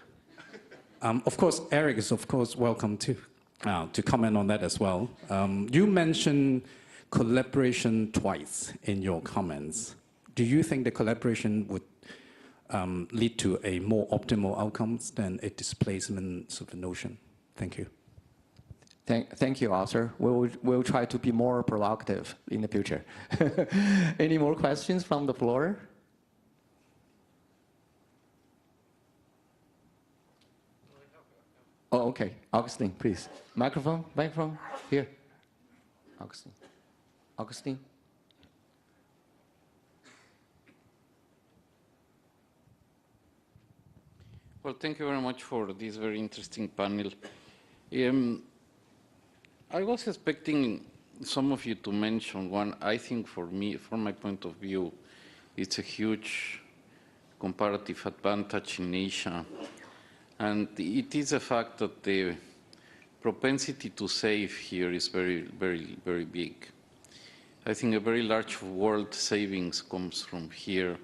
Of course, Eric is, of course, welcome to comment on that as well. You mentioned collaboration twice in your comments. Do you think the collaboration would lead to a more optimal outcomes than a displacement sort of notion? Thank you. Thank you, Arthur. We'll try to be more provocative in the future. Any more questions from the floor? Oh, okay. Augustine, please. Microphone, here. Augustine. Well, thank you very much for this very interesting panel. I was expecting some of you to mention one. I think for me, from my point of view, it's a huge comparative advantage in Asia. And it is a fact that the propensity to save here is very, very, very big. I think a very large world savings comes from here.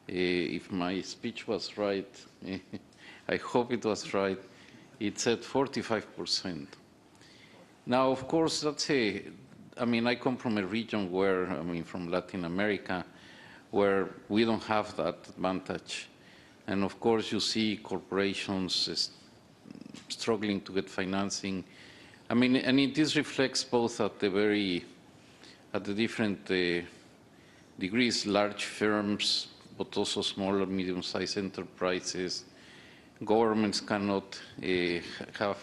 If my speech was right, I hope it was right, it's at 45%. Now, of course, that's I come from a region where, from Latin America, where we don't have that advantage. And of course, you see corporations struggling to get financing. And this reflects both at the different degrees, large firms, but also smaller, medium-sized enterprises. Governments cannot have,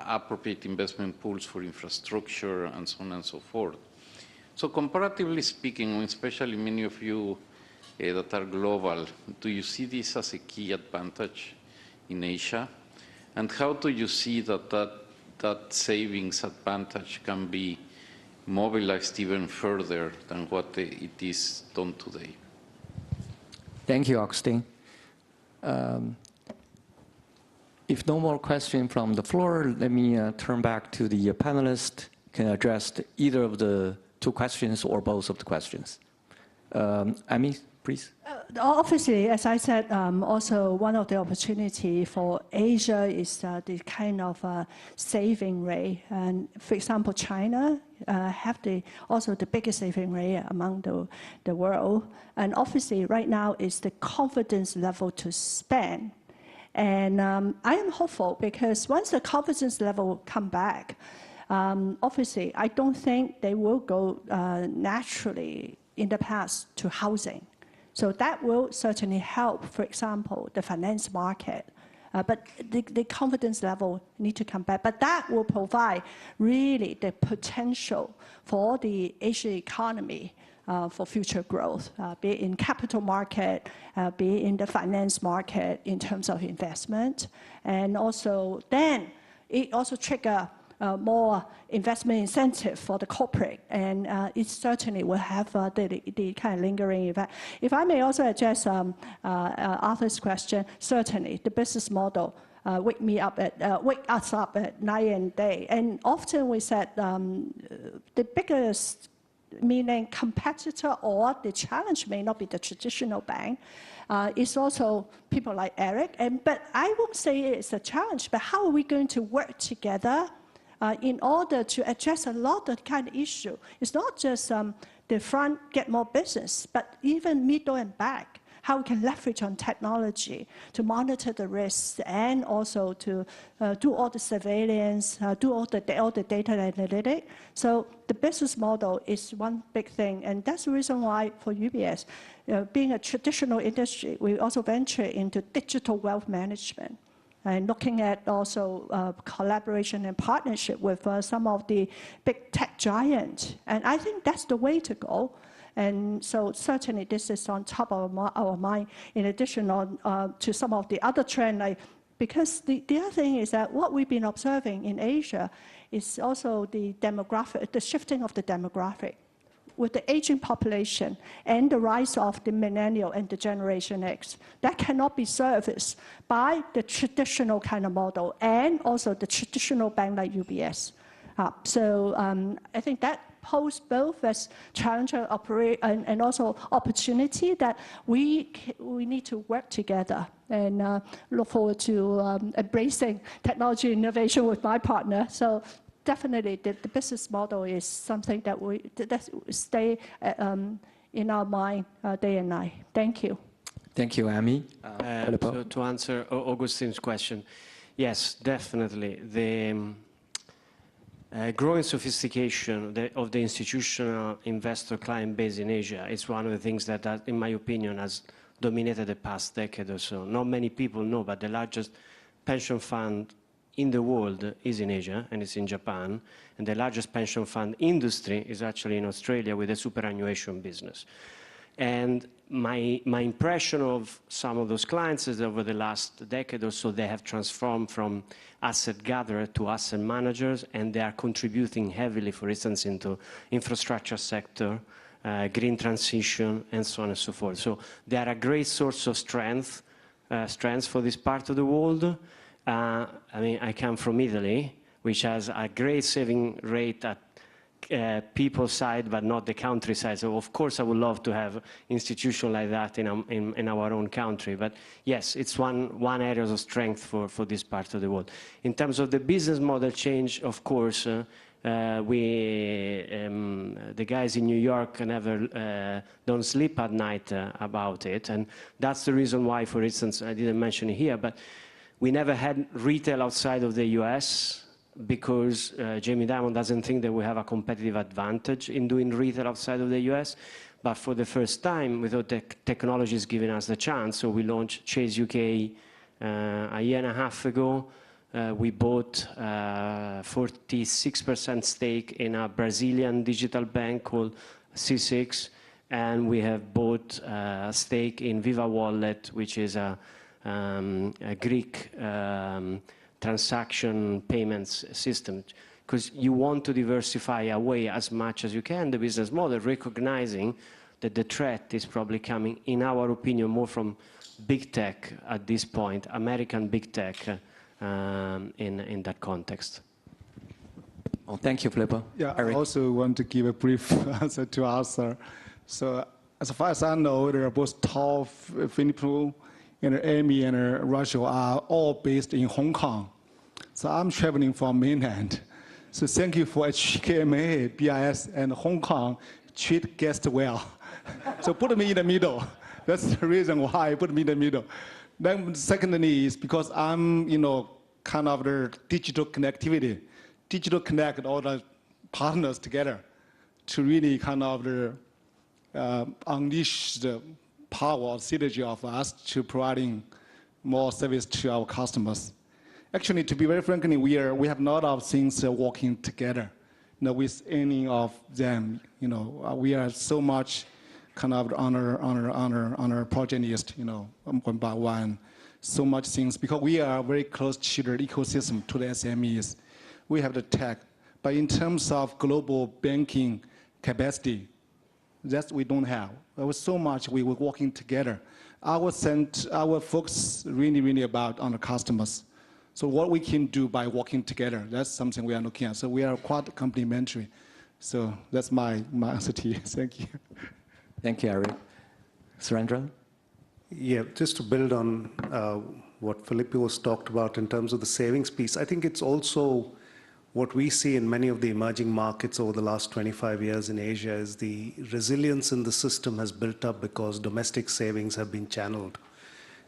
appropriate investment pools for infrastructure and so on and so forth. So comparatively speaking, especially many of you that are global, do you see this as a key advantage in Asia? And how do you see that savings advantage can be mobilized even further than what it is done today? Thank you, Augustine. If no more questions from the floor, let me turn back to the panelists. Can address either of the two questions or both of the questions. Amy, please. Obviously, as I said, also one of the opportunity for Asia is the kind of saving rate. And for example, China have also the biggest saving rate among the world. And obviously, right now is the confidence level to spend. And I am hopeful because once the confidence level come back, obviously, I don't think they will go naturally in the past to housing. So that will certainly help, for example, the finance market. But the confidence level need to come back. But that will provide really the potential for the Asian economy for future growth, be it in capital market, be it in the finance market in terms of investment. And also then it also trigger more investment incentive for the corporate, and it certainly will have the kind of lingering effect. If I may also address Arthur's question, certainly the business model wake us up at night and day. And often we said the biggest, meaning competitor or the challenge may not be the traditional bank. It's also people like Eric. But I won't say it's a challenge, but how are we going to work together in order to address a lot of kind of issue? It's not just the front get more business, but even middle and back. How we can leverage on technology to monitor the risks and also to do all the surveillance, do all the data analytics. So the business model is one big thing, and that's the reason why for UBS, being a traditional industry, we also venture into digital wealth management and looking at also collaboration and partnership with some of the big tech giants. And I think that's the way to go. And so certainly this is on top of our mind, in addition to some of the other trends. Because the other thing is that what we've been observing in Asia is also the demographic, the shifting of the demographic. With the aging population and the rise of the millennial and the Generation X, that cannot be serviced by the traditional kind of model and also the traditional bank like UBS. So I think that pose both as challenge and also opportunity that we need to work together, and look forward to embracing technology innovation with my partner. So definitely the business model is something that stay in our mind day and night. Thank you. Thank you, Amy. So to answer Augustine's question, yes, definitely. The growing sophistication of the institutional investor client base in Asia is one of the things that, in my opinion, has dominated the past decade or so. Not many people know, but the largest pension fund in the world is in Asia, and it's in Japan. And the largest pension fund industry is actually in Australia with a superannuation business. And my impression of some of those clients is that over the last decade or so, they have transformed from asset gatherers to asset managers, and they are contributing heavily, for instance, into infrastructure sector, green transition, and so on and so forth. So they are a great source of strength for this part of the world. I mean, I come from Italy, which has a great saving rate at people side, but not the countryside. So of course I would love to have institutions like that in our own country. But yes, it's one area of strength for this part of the world. In terms of the business model change, of course, the guys in New York never don't sleep at night about it. And that's the reason why, for instance, I didn't mention it here, but we never had retail outside of the US, because Jamie Dimon doesn't think that we have a competitive advantage in doing retail outside of the US. But for the first time, without technology is giving us the chance, so we launched Chase UK a year and a half ago. We bought 46% stake in a Brazilian digital bank called C6, and we have bought a stake in Viva Wallet, which is a Greek transaction payments system, because you want to diversify away as much as you can the business model, recognizing that the threat is probably coming, in our opinion, more from big tech at this point, American big tech in that context. Well, thank you, Filippo. Yeah, Eric. I also want to give a brief answer to Arthur. So as far as I know, there are both Tao, Filippo, and Amy and Rachel are all based in Hong Kong. So I'm traveling from mainland. So thank you for HKMA, BIS, and Hong Kong treat guests well. So put me in the middle. That's the reason why I put me in the middle. Then secondly is because I'm, kind of the digital connectivity, digital connect all the partners together to really kind of unleash the power or synergy of us to providing more service to our customers. Actually, to be very frankly, we have a lot of things working together. With any of them, we are so much kind of on our project list, one by one, so much things, because we are very close to the ecosystem, to the SMEs. We have the tech, but in terms of global banking capacity, that we don't have. There was so much we were working together. Our focus really about on the customers, So what we can do by working together, that's something we are looking at. So we are quite complementary. So that's my answer to you. Thank you. Thank you, Eric. Surendra? Yeah, just to build on what Felipe was talked about in terms of the savings piece, I think it's also what we see in many of the emerging markets over the last 25 years in Asia is the resilience in the system has built up because domestic savings have been channeled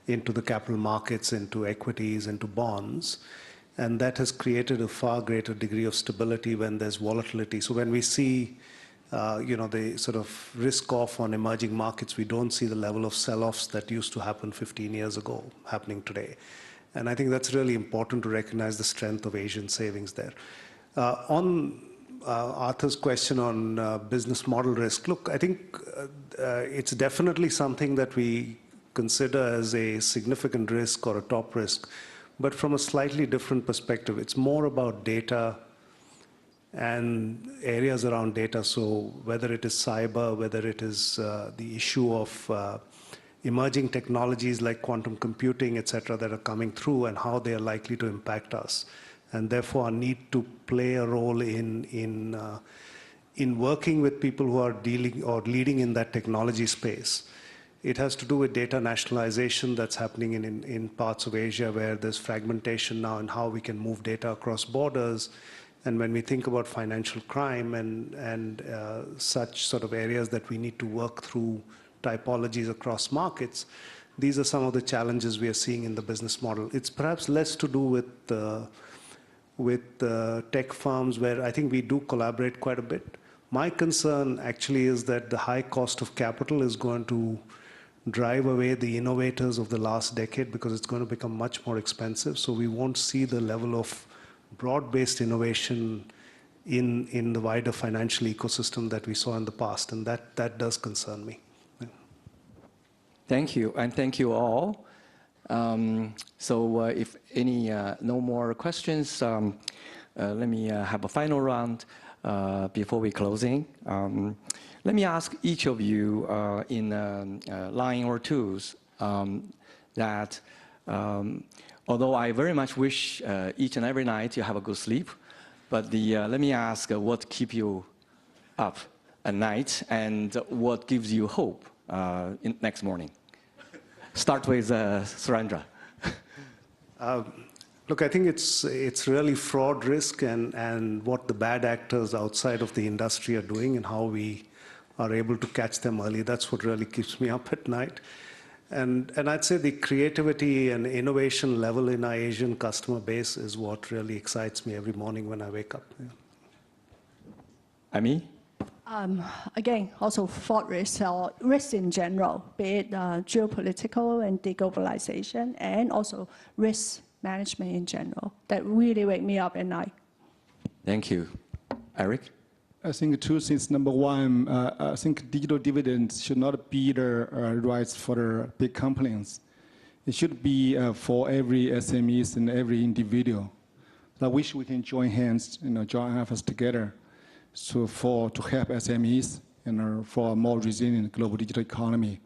into the capital markets, into equities, into bonds. And that has created a far greater degree of stability when there's volatility. So when we see the sort of risk off on emerging markets, we don't see the level of sell-offs that used to happen 15 years ago happening today. And I think that's really important to recognize the strength of Asian savings there. On Arthur's question on business model risk, look, I think it's definitely something that we consider as a significant risk or a top risk, but from a slightly different perspective. It's more about data and areas around data. So whether it is cyber, whether it is the issue of emerging technologies like quantum computing, et cetera, that are coming through and how they are likely to impact us. And therefore, our need to play a role in working with people who are dealing or leading in that technology space. It has to do with data nationalization that's happening in parts of Asia where there's fragmentation now and how we can move data across borders. And when we think about financial crime and such sort of areas that we need to work through typologies across markets, these are some of the challenges we are seeing in the business model. It's perhaps less to do with tech firms where I think we do collaborate quite a bit. My concern actually is that the high cost of capital is going to drive away the innovators of the last decade because it's going to become much more expensive. So we won't see the level of broad-based innovation in the wider financial ecosystem that we saw in the past. And that does concern me. Yeah. Thank you, and thank you all. If no more questions, let me have a final round before we closing. Let me ask each of you in a line or two that although I very much wish each and every night you have a good sleep, but let me ask what keeps you up at night and what gives you hope next morning. Start with Surendra. Look, I think it's really fraud risk and what the bad actors outside of the industry are doing and how we are able to catch them early. That's what really keeps me up at night. And I'd say the creativity and innovation level in our Asian customer base is what really excites me every morning when I wake up. Yeah. Ami? Again, also fraud risk or risk in general, be it geopolitical and deglobalization, and also risk management in general, that really wake me up at night. Thank you. Eric? I think two things. Number one, I think digital dividends should not be the rights for the big companies. It should be for every SMEs and every individual. I wish we can join hands, join efforts together, to help SMEs and for a more resilient global digital economy.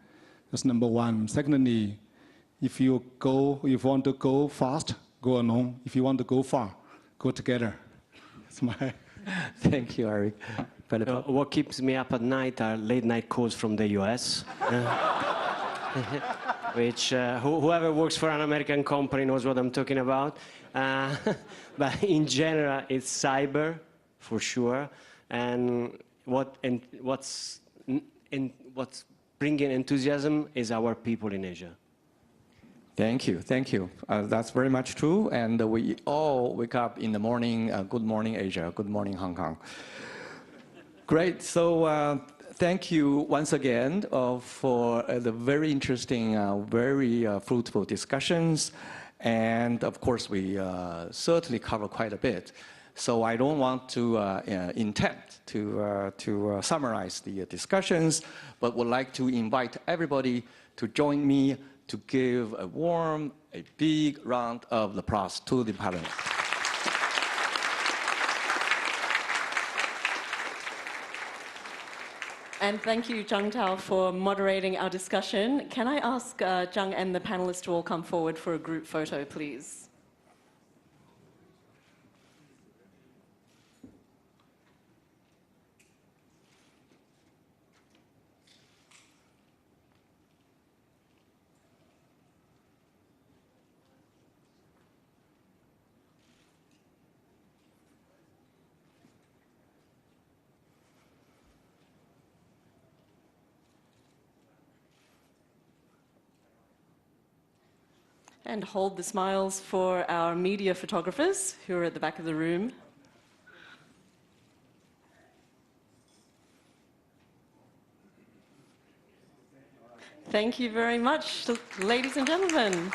That's number one. Secondly, if you want to go fast, go alone. If you want to go far, go together. That's my. Thank you, Eric. What keeps me up at night are late night calls from the US, which whoever works for an American company knows what I'm talking about. But in general, it's cyber, for sure. And what's bringing enthusiasm is our people in Asia. Thank you, thank you. That's very much true. And we all wake up in the morning, good morning Asia, good morning Hong Kong. Great, so thank you once again for the very interesting, very fruitful discussions. And of course, we certainly cover quite a bit. So I don't want to intend to summarize the discussions, but would like to invite everybody to join me to give a warm, a big round of applause to the panel. And thank you, Zhang Tao, for moderating our discussion. Can I ask Zhang and the panelists to all come forward for a group photo, please? And hold the smiles for our media photographers who are at the back of the room. Thank you very much, ladies and gentlemen.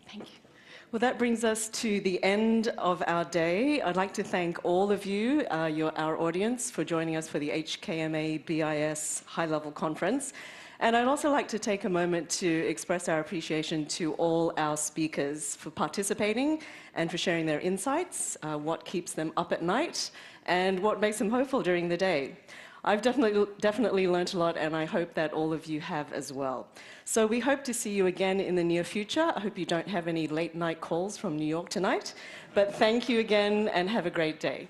Thank you. Well, that brings us to the end of our day. I'd like to thank all of you, our audience, for joining us for the HKMA BIS High-Level Conference. And I'd also like to take a moment to express our appreciation to all our speakers for participating and for sharing their insights, what keeps them up at night, and what makes them hopeful during the day. I've definitely learned a lot, and I hope that all of you have as well. So we hope to see you again in the near future. I hope you don't have any late night calls from New York tonight. But thank you again, and have a great day.